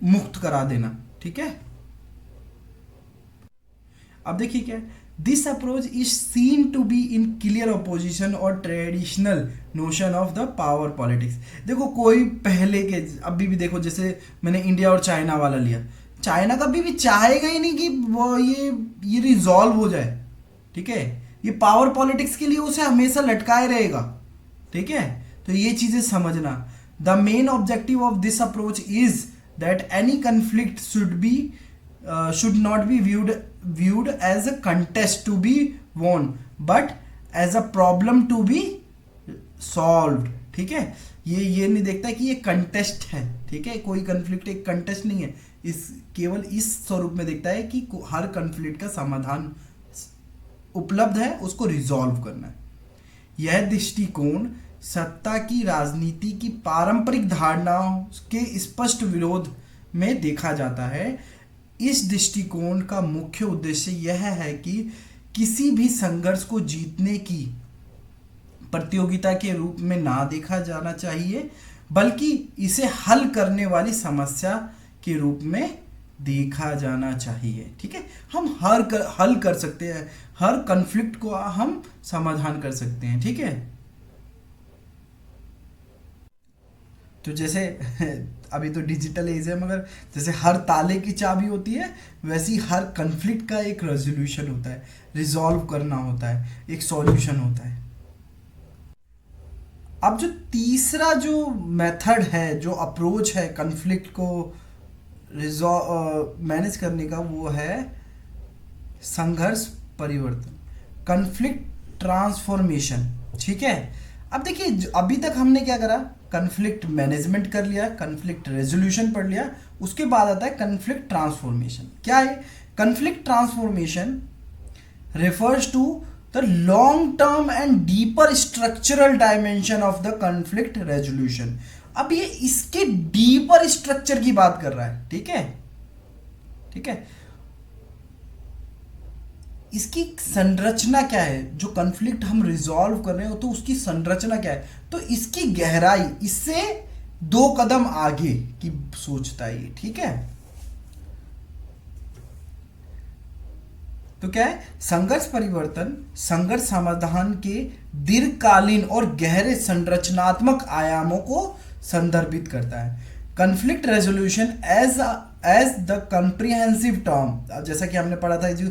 मुक्त करा देना, ठीक है। अब देखिए क्या, this approach is seen to be in clear opposition और traditional notion of the power politics. देखो कोई पहले के, अभी भी देखो, जैसे मैंने इंडिया और चाइना वाला लिया, चाइना कभी भी चाहेगा ही नहीं कि वो ये रिजॉल्व हो जाए, ठीक है, ये पावर पॉलिटिक्स के लिए उसे हमेशा लटकाए रहेगा, ठीक है। तो ये चीजें समझना, the main objective of this approach is that any conflict should not be viewed as a contest to be won but as a problem to be solved, ठीक है। ये नहीं देखता कि ये कंटेस्ट है, ठीक है, कोई कंफ्लिक्ट एक कंटेस्ट नहीं है, इस केवल इस स्वरूप में देखता है कि हर कंफ्लिक्ट का समाधान उपलब्ध है, उसको रिजॉल्व करना है। यह दृष्टिकोण सत्ता की राजनीति की पारंपरिक धारणाओं के स्पष्ट विरोध में देखा जाता है। इस दृष्टिकोण का मुख्य उद्देश्य यह है कि किसी भी संघर्ष को जीतने की प्रतियोगिता के रूप में ना देखा जाना चाहिए, बल्कि इसे हल करने वाली समस्या के रूप में देखा जाना चाहिए। ठीक है, हम हल कर सकते हैं, हर कॉन्फ्लिक्ट को हम समाधान कर सकते हैं। ठीक है, तो जैसे अभी तो डिजिटल एज है, मगर जैसे हर ताले की चाबी होती है, वैसी हर कॉन्फ्लिक्ट का एक रेजोल्यूशन होता है, रिजॉल्व करना होता है, एक सॉल्यूशन होता है। अब जो तीसरा जो मेथड है, जो अप्रोच है कॉन्फ्लिक्ट को मैनेज करने का, वो है संघर्ष परिवर्तन, कॉन्फ्लिक्ट ट्रांसफॉर्मेशन। ठीक है, अब देखिए अभी तक हमने क्या करा, कॉन्फ्लिक्ट मैनेजमेंट कर लिया, कॉन्फ्लिक्ट रेजोल्यूशन पढ़ लिया, उसके बाद आता है कॉन्फ्लिक्ट ट्रांसफॉर्मेशन। क्या है conflict transformation? refers to the long term and deeper structural dimension of the conflict resolution। अब ये इसके डीपर स्ट्रक्चर की बात कर रहा है। ठीक है, ठीक है, इसकी संरचना क्या है, जो कॉन्फ्लिक्ट हम रिजॉल्व कर रहे हो तो उसकी संरचना क्या है, तो इसकी गहराई इससे 2 कदम आगे की सोचता है ये। ठीक है, तो क्या है, संघर्ष परिवर्तन संघर्ष समाधान के दीर्घकालीन और गहरे संरचनात्मक आयामों को संदर्भित करता है। Conflict resolution as the comprehensive term, जैसा कि हमने पढ़ा था जो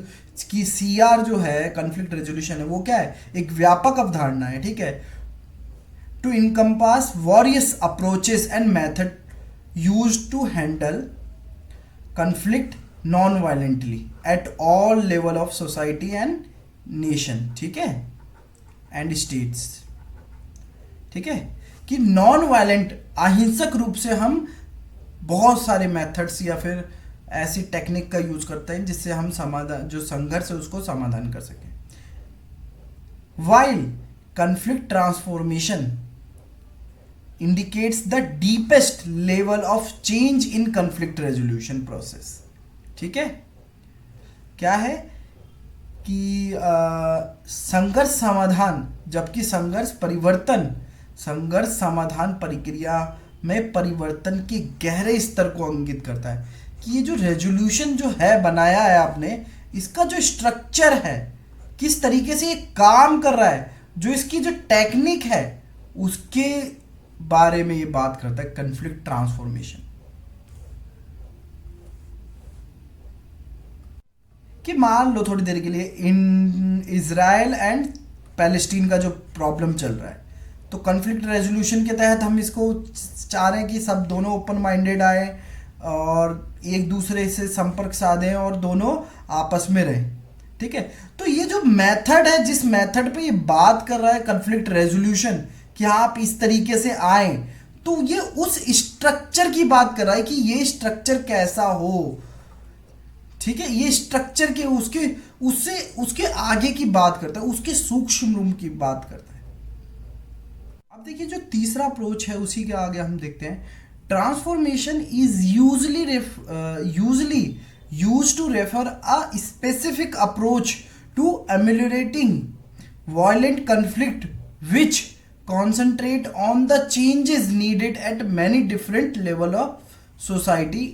कि सीआर जो है कॉन्फ्लिक्ट रेजोल्यूशन है, वो क्या है, एक व्यापक अवधारणा है। ठीक है, to encompass various approaches and method used to handle conflict nonviolently at all level of society and nation. ठीक है, एंड स्टेट्स। ठीक है, कि नॉन वायलेंट अहिंसक रूप से हम बहुत सारे मेथड्स या फिर ऐसी टेक्निक का यूज करते हैं जिससे हम समाधान, जो संघर्ष है उसको समाधान कर सकें। While conflict transformation indicates the deepest level of change in conflict resolution process. ठीक है, क्या है कि संघर्ष समाधान, जबकि संघर्ष समाधान प्रक्रिया में परिवर्तन के गहरे स्तर को इंगित करता है। कि ये जो रेजोल्यूशन जो है बनाया है आपने, इसका जो स्ट्रक्चर है, किस तरीके से ये काम कर रहा है, जो इसकी जो टेक्निक है, उसके बारे में ये बात करता है कॉन्फ्लिक्ट ट्रांसफॉर्मेशन। कि मान लो थोड़ी देर के लिए इन इजराइल एंड पैलेस्टीन का जो प्रॉब्लम चल रहा है, तो कॉन्फ्लिक्ट रेजोल्यूशन के तहत हम इसको चाह रहे हैं कि सब दोनों ओपन माइंडेड आए और एक दूसरे से संपर्क साधें और दोनों आपस में रहें। ठीक है, तो ये जो मेथड है, जिस मेथड पे ये बात कर रहा है कॉन्फ्लिक्ट रेजोल्यूशन, कि आप इस तरीके से आए, तो ये उस स्ट्रक्चर की बात कर रहा है कि ये स्ट्रक्चर कैसा हो। ठीक है, ये स्ट्रक्चर के उसके आगे की बात करता है, उसके सूक्ष्म रूप की बात करता है। अब देखिए जो तीसरा अप्रोच है उसी के आगे हम देखते हैं। Transformation is usually used to refer a specific approach to ameliorating violent conflict which concentrate on the changes needed at many different level of society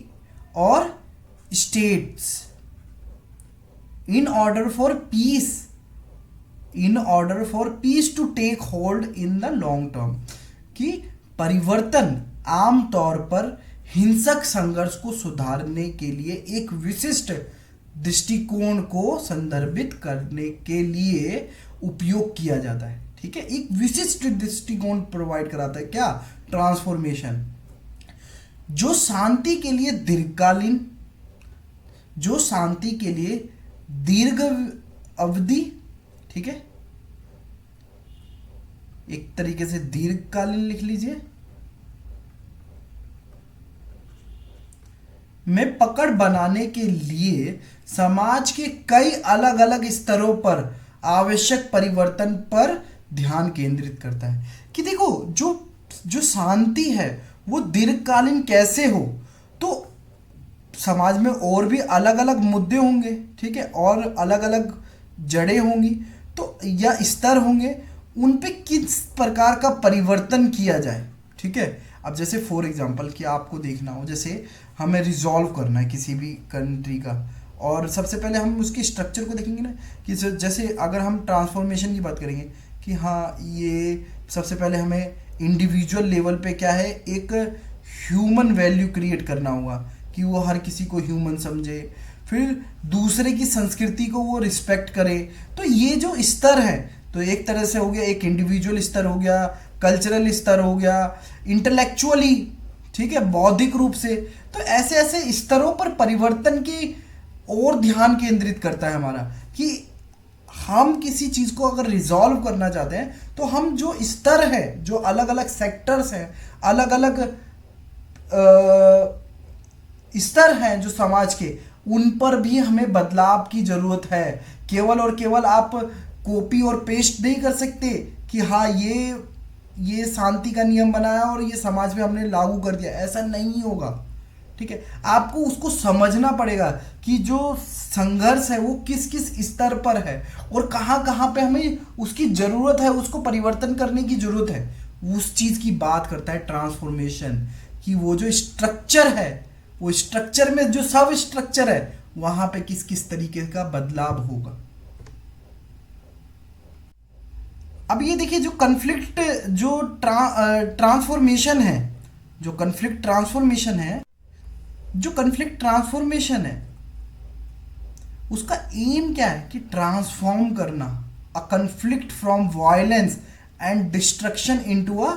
or states in order for peace to take hold in the long term। कि परिवर्तन आमतौर पर हिंसक संघर्ष को सुधारने के लिए एक विशिष्ट दृष्टिकोण को संदर्भित करने के लिए उपयोग किया जाता है। ठीक है, एक विशिष्ट दृष्टिकोण प्रोवाइड कराता है क्या, ट्रांसफॉर्मेशन, जो शांति के लिए दीर्घ अवधि, ठीक है, एक तरीके से दीर्घकालीन लिख लीजिए, में पकड़ बनाने के लिए समाज के कई अलग अलग स्तरों पर आवश्यक परिवर्तन पर ध्यान केंद्रित करता है। कि देखो जो शांति है वो दीर्घकालीन कैसे हो, तो समाज में और भी अलग अलग मुद्दे होंगे। ठीक है, और अलग अलग जड़ें होंगी तो या स्तर होंगे, उन पे किस प्रकार का परिवर्तन किया जाए। ठीक है, अब जैसे फॉर एग्जांपल कि आपको देखना हो, जैसे हमें रिजॉल्व करना है किसी भी कंट्री का, और सबसे पहले हम उसके स्ट्रक्चर को देखेंगे ना, कि जैसे अगर हम ट्रांसफॉर्मेशन की बात करेंगे कि हाँ ये सबसे पहले हमें इंडिविजुअल लेवल पे क्या है, एक ह्यूमन वैल्यू क्रिएट करना होगा कि वो हर किसी को ह्यूमन समझे, फिर दूसरे की संस्कृति को वो रिस्पेक्ट करे। तो ये जो स्तर है, तो एक तरह से हो गया, एक इंडिविजुअल स्तर हो गया, कल्चरल स्तर हो गया, इंटेलेक्चुअली, ठीक है, बौद्धिक रूप से। तो ऐसे ऐसे स्तरों पर परिवर्तन की और ध्यान केंद्रित करता है हमारा, कि हम किसी चीज़ को अगर रिजॉल्व करना चाहते हैं तो हम जो स्तर है, जो अलग अलग सेक्टर्स हैं, अलग अलग स्तर हैं जो समाज के, उन पर भी हमें बदलाव की ज़रूरत है। केवल और केवल आप कॉपी और पेस्ट नहीं कर सकते कि हाँ ये शांति का नियम बनाया और ये समाज में हमने लागू कर दिया, ऐसा नहीं होगा। ठीक है, आपको उसको समझना पड़ेगा कि जो संघर्ष है वो किस किस स्तर पर है और कहाँ कहाँ पे हमें उसकी ज़रूरत है, उसको परिवर्तन करने की ज़रूरत है। उस चीज़ की बात करता है ट्रांसफॉर्मेशन, कि वो जो स्ट्रक्चर है, वो स्ट्रक्चर में जो सब स्ट्रक्चर है वहाँ पे किस किस तरीके का बदलाव होगा। अब ये देखिए, जो कन्फ्लिक्ट जो ट्रांसफॉर्मेशन है, जो कन्फ्लिक्ट ट्रांसफॉर्मेशन है, जो कन्फ्लिक्ट ट्रांसफॉर्मेशन है उसका एम क्या है कि ट्रांसफॉर्म करना a conflict from violence and destruction into a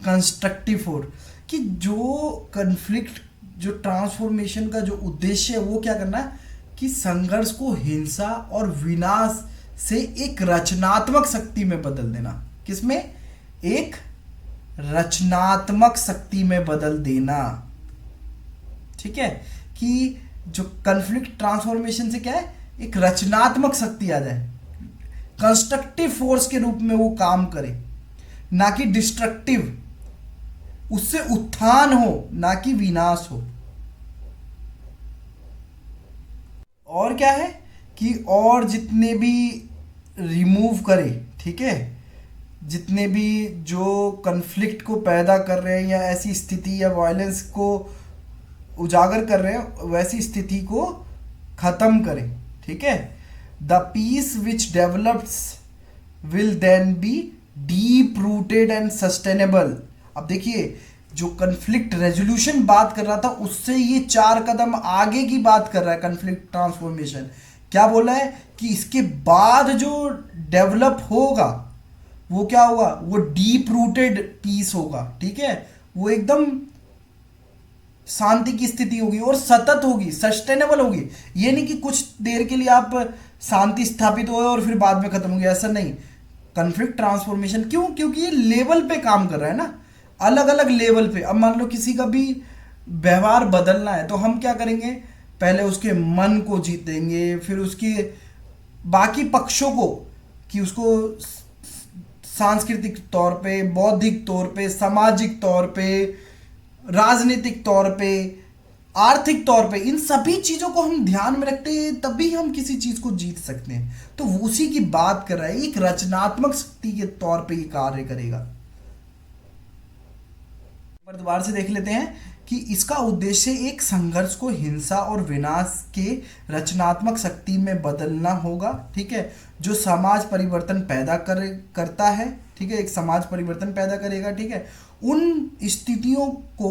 constructive force. कि जो कन्फ्लिक्ट, जो ट्रांसफॉर्मेशन का जो उद्देश्य है वो क्या करना है कि संघर्ष को हिंसा और विनाश से एक रचनात्मक शक्ति में बदल देना। किसमें? एक रचनात्मक शक्ति में बदल देना। ठीक है, कि जो कन्फ्लिक्ट ट्रांसफॉर्मेशन से क्या है, एक रचनात्मक शक्ति आ जाए, कंस्ट्रक्टिव फोर्स के रूप में वो काम करे, ना कि डिस्ट्रक्टिव, उससे उत्थान हो ना कि विनाश हो। और क्या है कि और जितने भी रिमूव करे, ठीक है, जितने भी जो कन्फ्लिक्ट को पैदा कर रहे हैं या ऐसी स्थिति या वायलेंस को उजागर कर रहे हैं, वैसी स्थिति को खत्म करें। ठीक है, the peace which develops will then be deep rooted and sustainable. अब देखिए, जो कन्फ्लिक्ट रेजोल्यूशन बात कर रहा था उससे ये 4 कदम आगे की बात कर रहा है। कन्फ्लिक्ट ट्रांसफॉर्मेशन क्या बोला है कि इसके बाद जो डेवलप होगा वो क्या होगा, वो डीप रूटेड पीस होगा। ठीक है, वो एकदम शांति की स्थिति होगी और सतत होगी, सस्टेनेबल होगी। ये नहीं कि कुछ देर के लिए आप शांति स्थापित हो और फिर बाद में खत्म होगी, ऐसा नहीं। कन्फ्लिक्ट ट्रांसफॉर्मेशन क्यों? क्योंकि ये लेवल पे काम कर रहा है ना, अलग अलग लेवल पे। अब मान लो किसी का भी व्यवहार बदलना है तो हम क्या करेंगे, पहले उसके मन को जीतेंगे, फिर उसके बाकी पक्षों को, कि उसको सांस्कृतिक तौर पे, बौद्धिक तौर पे, सामाजिक तौर पे, राजनीतिक तौर पे, आर्थिक तौर पे, इन सभी चीज़ों को हम ध्यान में रखते हैं तभी हम किसी चीज़ को जीत सकते हैं। तो उसी की बात कर रहा है, एक रचनात्मक शक्ति के तौर पे ये कार्य करेगा। दोबारा से देख लेते हैं कि इसका उद्देश्य एक संघर्ष को हिंसा और विनाश के रचनात्मक शक्ति में बदलना होगा। ठीक है, जो समाज परिवर्तन पैदा करता है। ठीक है, एक समाज परिवर्तन पैदा करेगा। ठीक है, उन स्थितियों को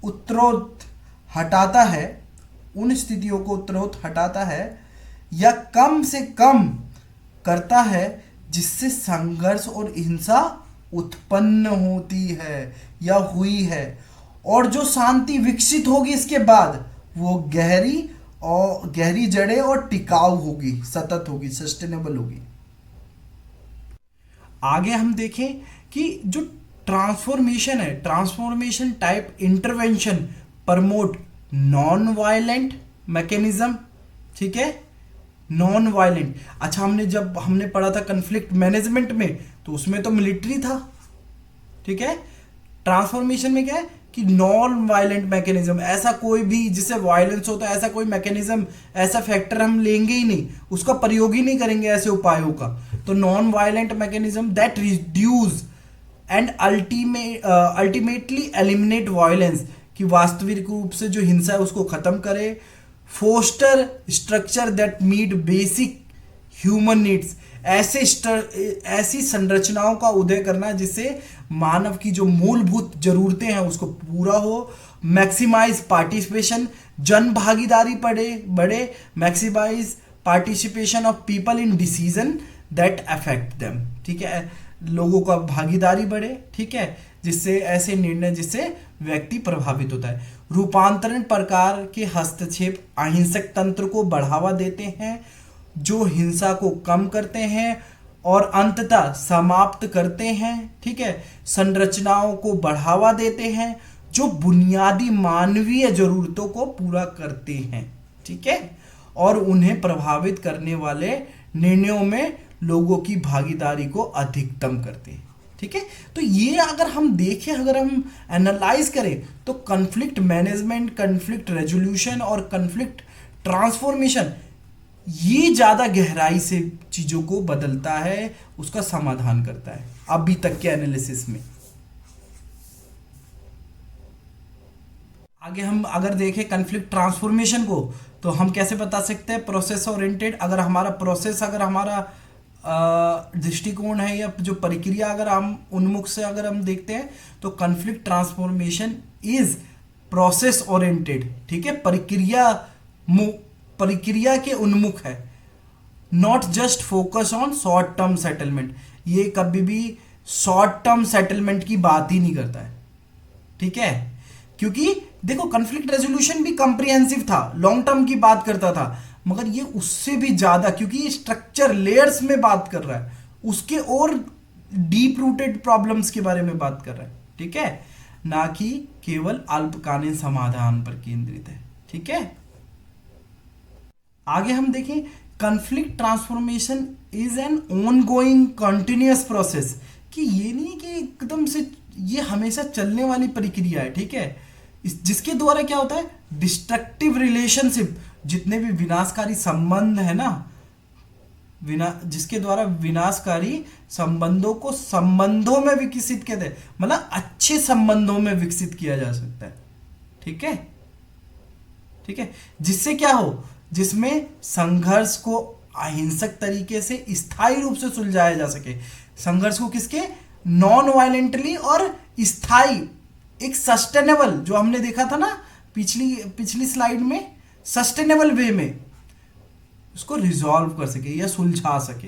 उत्तरोत्तर हटाता है, उन स्थितियों को उत्तरोत्तर हटाता है या कम से कम करता है जिससे संघर्ष और हिंसा उत्पन्न होती है या हुई है, और जो शांति विकसित होगी इसके बाद वो गहरी जड़ें और टिकाऊ होगी, सतत होगी, सस्टेनेबल होगी। आगे हम देखें कि जो ट्रांसफॉर्मेशन है, transformation type intervention promote non violent mechanism. ठीक है, नॉन वायलेंट। अच्छा, जब हमने पढ़ा था कन्फ्लिक्ट मैनेजमेंट में तो उसमें तो मिलिट्री था। ठीक है, ट्रांसफॉर्मेशन में क्या है कि कि नॉन वायलेंट मैकेनिज्म, ऐसा कोई भी जिससे वायलेंस होता है ऐसा कोई मैकेनिज्म, ऐसा फैक्टर हम लेंगे ही नहीं, उसका प्रयोग ही नहीं करेंगे ऐसे उपायों का। तो non violent mechanism that reduce and ultimately eliminate violence, कि वास्तविक रूप से जो हिंसा है उसको खत्म करे। Foster structure that meet basic human needs, ऐसी संरचनाओं का उदय करना जिससे मानव की जो मूलभूत जरूरतें हैं उसको पूरा हो। मैक्सिमाइज पार्टिसिपेशन, जन भागीदारी बढ़े, maximise participation of people in decision that affect them, ठीक है, लोगों का भागीदारी बढ़े, ठीक है, जिससे ऐसे निर्णय जिससे व्यक्ति प्रभावित होता है। रूपांतरण प्रकार के हस्तक्षेप अहिंसक तंत्र को बढ़ावा देते हैं, जो हिंसा को कम करते हैं और अंततः समाप्त करते हैं, ठीक है। संरचनाओं को बढ़ावा देते हैं जो बुनियादी मानवीय जरूरतों को पूरा करते हैं, ठीक है, और उन्हें प्रभावित करने वाले निर्णयों में लोगों की भागीदारी को अधिकतम करते हैं, ठीक है। तो ये अगर हम देखें, अगर हम एनालाइज करें तो कॉन्फ्लिक्ट मैनेजमेंट, कॉन्फ्लिक्ट रेजोल्यूशन और कॉन्फ्लिक्ट ट्रांसफॉर्मेशन ये ज़्यादा गहराई से चीज़ों को बदलता है, उसका समाधान करता है अभी तक के एनालिसिस में। आगे हम अगर देखें कॉन्फ्लिक्ट ट्रांसफॉर्मेशन को, तो हम कैसे बता सकते हैं प्रोसेस ओरिएंटेड, अगर हमारा प्रोसेस, अगर हमारा दृष्टिकोण है या जो प्रक्रिया अगर हम उन्मुख से अगर हम देखते हैं तो conflict transformation is process oriented, ठीक है, प्रक्रिया के उन्मुख है, not just focus on short term settlement, ये कभी भी शॉर्ट टर्म सेटलमेंट की बात ही नहीं करता है, ठीक है, क्योंकि देखो कॉन्फ्लिक्ट रेजोल्यूशन भी कॉम्प्रिहेंसिव था, लॉन्ग टर्म की बात करता था, मगर ये उससे भी ज्यादा, क्योंकि ये स्ट्रक्चर लेयर्स में बात कर रहा है, उसके और डीप रूटेड प्रॉब्लम्स के बारे में बात कर रहा है, ठीक है, ना कि केवल अल्पकालीन समाधान पर केंद्रित है, ठीक है। आगे हम देखें conflict transformation is an ongoing continuous process, कि ये नहीं कि एकदम से, ये हमेशा चलने वाली प्रक्रिया है, ठीक है, जिसके द्वारा क्या होता है, डिस्ट्रक्टिव रिलेशनशिप, जितने भी विनाशकारी संबंध है ना, जिसके द्वारा विनाशकारी संबंधों को संबंधों में विकसित किया जाए, मतलब अच्छे संबंधों में विकसित किया जा सकता है, ठीक है, ठीक है, जिससे क्या हो, जिसमें संघर्ष को अहिंसक तरीके से स्थायी रूप से सुलझाया जा सके, संघर्ष को किसके, नॉन वायलेंटली और स्थायी, एक सस्टेनेबल, जो हमने देखा था ना पिछली स्लाइड में, सस्टेनेबल वे में उसको रिजॉल्व कर सके या सुलझा सके।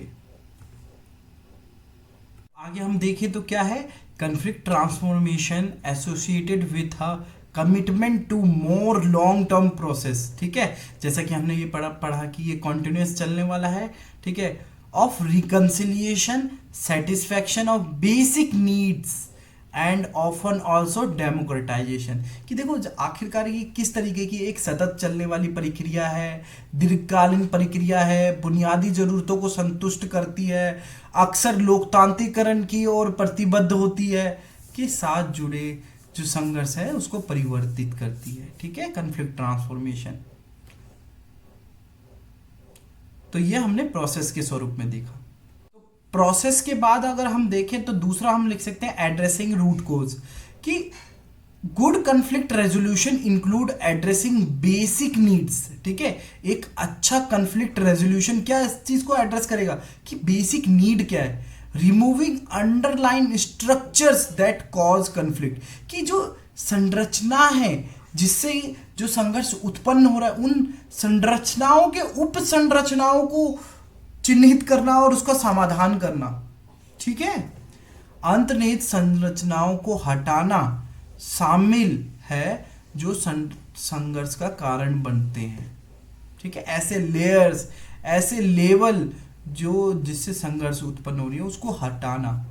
आगे हम देखें तो क्या है, conflict transformation associated with a commitment to more long term process, ठीक है, जैसा कि हमने ये पढ़ा कि ये कॉन्टिन्यूस चलने वाला है, ठीक है, of reconciliation, satisfaction of basic needs and often also democratisation, कि देखो आखिरकार ये किस तरीके की एक सतत चलने वाली प्रक्रिया है, दीर्घकालीन प्रक्रिया है, बुनियादी जरूरतों को संतुष्ट करती है, अक्सर लोकतांत्रिकरण की ओर प्रतिबद्ध होती है, के साथ जुड़े जो संघर्ष है उसको परिवर्तित करती है, ठीक है, कॉन्फ्लिक्ट ट्रांसफॉर्मेशन। तो ये हमने प्रोसेस के स्वरूप में देखा। तो प्रोसेस के बाद अगर हम देखें तो दूसरा हम लिख सकते हैं एड्रेसिंग रूट कोज, कि good conflict resolution include addressing basic needs, ठीक है, एक अच्छा कॉन्फ्लिक्ट रेजोल्यूशन क्या इस चीज को एड्रेस करेगा कि बेसिक नीड क्या है, removing underline structures that cause conflict, कि जो संरचना है जिससे जो संघर्ष उत्पन्न हो रहा है, उन संरचनाओं के उप संरचनाओं को चिन्हित करना और उसका समाधान करना, ठीक है, अंतर्निहित संरचनाओं को हटाना शामिल है जो संघर्ष का कारण बनते हैं, ठीक है, ऐसे लेयर्स, ऐसे लेवल जो जिससे संघर्ष उत्पन्न हो रही है उसको हटाना।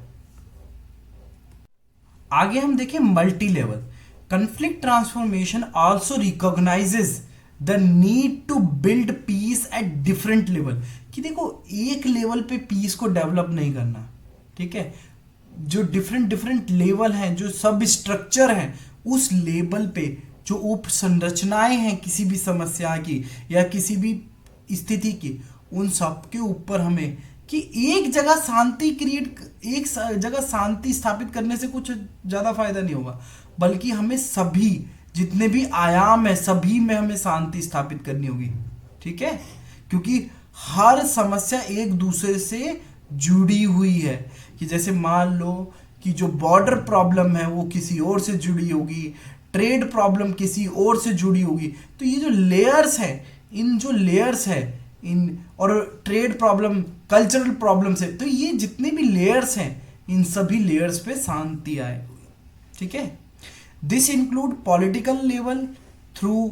आगे हम देखें multi level, conflict transformation also recognises the need to build peace at different level, कि देखो एक लेवल पे पीस को डेवलप नहीं करना, ठीक है, जो डिफरेंट लेवल हैं, जो सब स्ट्रक्चर हैं उस लेवल पे जो उप संरचनाएं हैं किसी भी समस्या की या किसी भी स्थिति की, उन सब के ऊपर हमें कि एक जगह शांति जगह शांति स्थापित करने से कुछ ज़्यादा फायदा नहीं होगा, बल्कि हमें सभी जितने भी आयाम है सभी में हमें शांति स्थापित करनी होगी। ठीक है, क्योंकि हर समस्या एक दूसरे से जुड़ी हुई है। कि जैसे मान लो कि जो बॉर्डर प्रॉब्लम है वो किसी और से जुड़ी होगी, ट्रेड प्रॉब्लम किसी और से जुड़ी होगी, तो ये जो लेयर्स है, इन जो लेयर्स है इन, और ट्रेड प्रॉब्लम कल्चरल प्रॉब्लम से, तो ये जितने भी लेयर्स हैं इन सभी लेयर्स पे शांति आए। ठीक है, this include political level through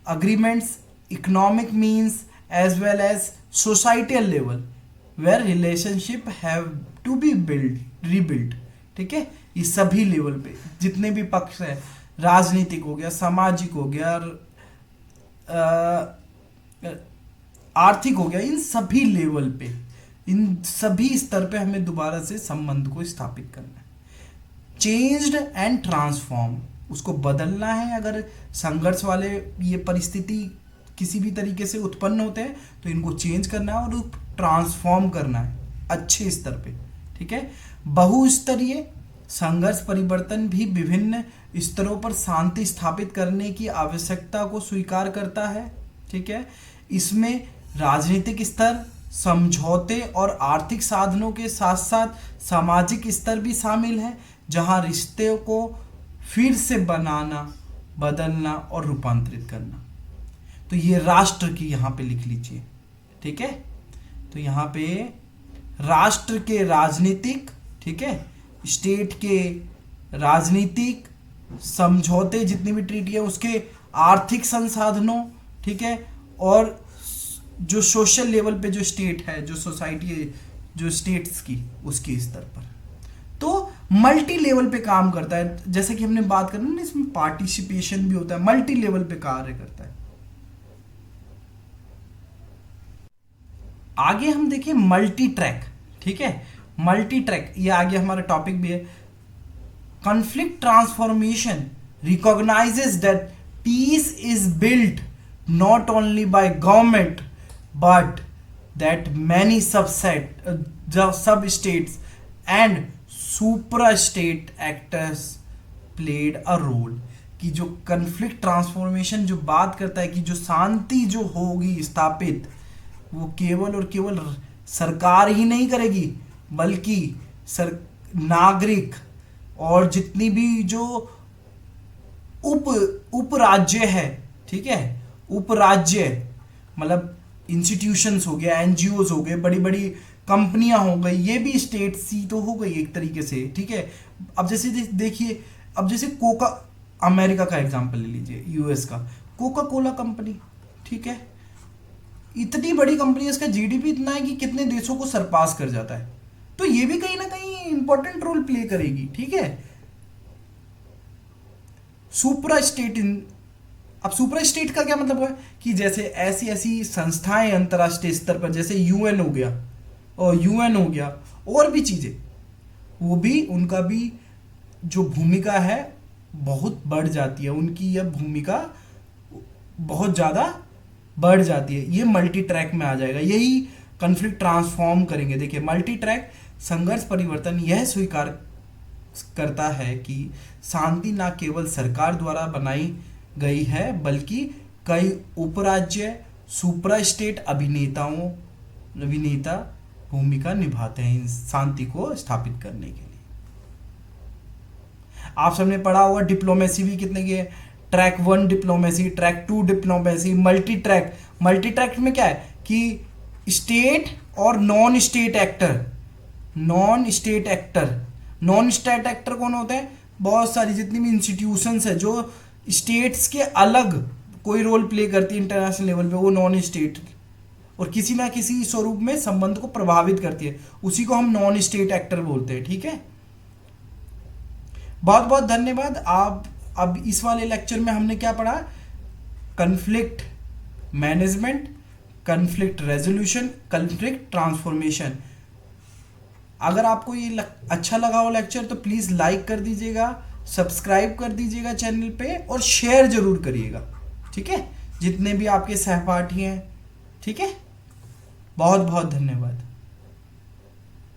agreements, economic means, as well as societal level where relationship have to be rebuilt। ठीक है, ये सभी लेवल पे जितने भी पक्ष है, राजनीतिक हो गया, सामाजिक हो गया, आर्थिक हो गया, इन सभी लेवल पे, इन सभी स्तर पे हमें दोबारा से संबंध को स्थापित करना है। चेंज्ड एंड ट्रांसफॉर्म, उसको बदलना है। अगर संघर्ष वाले ये परिस्थिति किसी भी तरीके से उत्पन्न होते हैं तो इनको चेंज करना है और ट्रांसफॉर्म करना है अच्छे स्तर पे। ठीक है, बहुस्तरीय संघर्ष परिवर्तन भी विभिन्न स्तरों पर शांति स्थापित करने की आवश्यकता को स्वीकार करता है। ठीक है, इसमें राजनीतिक स्तर, समझौते और आर्थिक साधनों के साथ साथ सामाजिक स्तर भी शामिल है, जहां रिश्ते को फिर से बनाना, बदलना और रूपांतरित करना। तो ये राष्ट्र की यहाँ पे लिख लीजिए। ठीक है, तो यहाँ पे राष्ट्र के राजनीतिक, ठीक है, स्टेट के राजनीतिक, समझौते जितनी भी ट्रीटी है उसके आर्थिक संसाधनों, ठीक है, और जो सोशल लेवल पे जो स्टेट है, जो सोसाइटी है, जो स्टेट्स की, उसके स्तर पर तो मल्टी लेवल पे काम करता है। जैसे कि हमने बात करना ना, इसमें पार्टिसिपेशन भी होता है, मल्टी लेवल पे कार्य करता है। आगे हम देखिए मल्टी ट्रैक। ठीक है, मल्टी ट्रैक ये आगे हमारा टॉपिक भी है। Conflict transformation recognizes that peace is built not only by government but that many sub states and supra state actors played a role. कि जो कन्फ्लिक्ट ट्रांसफॉर्मेशन जो बात करता है कि जो शांति जो होगी स्थापित, वो केवल और केवल सरकार ही नहीं करेगी, बल्कि नागरिक और जितनी भी जो उप राज्य है, ठीक है, उप राज्य मतलब इंस्टीट्यूशंस हो गया, एनजीओज हो गए, बड़ी बड़ी कंपनियां हो गई, ये भी स्टेट सी तो हो गई एक तरीके से। ठीक है, अब जैसे देखिए, अब जैसे कोका, अमेरिका का एग्जांपल ले लीजिए, यूएस का कोका कोला कंपनी, ठीक है, इतनी बड़ी कंपनी है, इसका जीडीपी इतना है कि कितने देशों को सरपास कर जाता है। तो ये भी कहीं ना कहीं इंपॉर्टेंट रोल प्ले करेगी। ठीक है, सुपरा स्टेट अब सुपरा स्टेट का क्या मतलब है कि जैसे ऐसी ऐसी संस्थाएं अंतर्राष्ट्रीय स्तर पर, जैसे यूएन हो गया और भी चीजें, वो भी, उनका भी जो भूमिका है बहुत बढ़ जाती है, उनकी यह भूमिका बहुत ज्यादा बढ़ जाती है। ये मल्टी ट्रैक में आ जाएगा, यही कॉन्फ्लिक्ट ट्रांसफॉर्म करेंगे। देखिए, मल्टी ट्रैक संघर्ष परिवर्तन यह स्वीकार करता है कि शांति न केवल सरकार द्वारा बनाई गई है, बल्कि कई उपराज्य सुपरा स्टेट अभिनेता भूमिका निभाते हैं इन शांति को स्थापित करने के लिए। आप सबने पढ़ा होगा डिप्लोमेसी भी कितने की है, track 1 diplomacy, track 2 diplomacy, multi track में क्या है कि स्टेट और नॉन स्टेट एक्टर कौन होते हैं? बहुत सारी जितनी भी इंस्टीट्यूशंस है जो स्टेट्स के अलग कोई रोल प्ले करती है इंटरनेशनल लेवल पे, वो नॉन स्टेट और किसी ना किसी स्वरूप में संबंध को प्रभावित करती है, उसी को हम नॉन स्टेट एक्टर बोलते हैं। ठीक है, बहुत बहुत धन्यवाद। आप अब इस वाले लेक्चर में हमने क्या पढ़ा? Conflict management, conflict resolution, conflict transformation. अगर आपको ये अच्छा लगा हो लेक्चर तो प्लीज़ लाइक कर दीजिएगा, सब्सक्राइब कर दीजिएगा चैनल पे और शेयर जरूर करिएगा, ठीक है, जितने भी आपके सहपाठी हैं, ठीक है। बहुत बहुत धन्यवाद।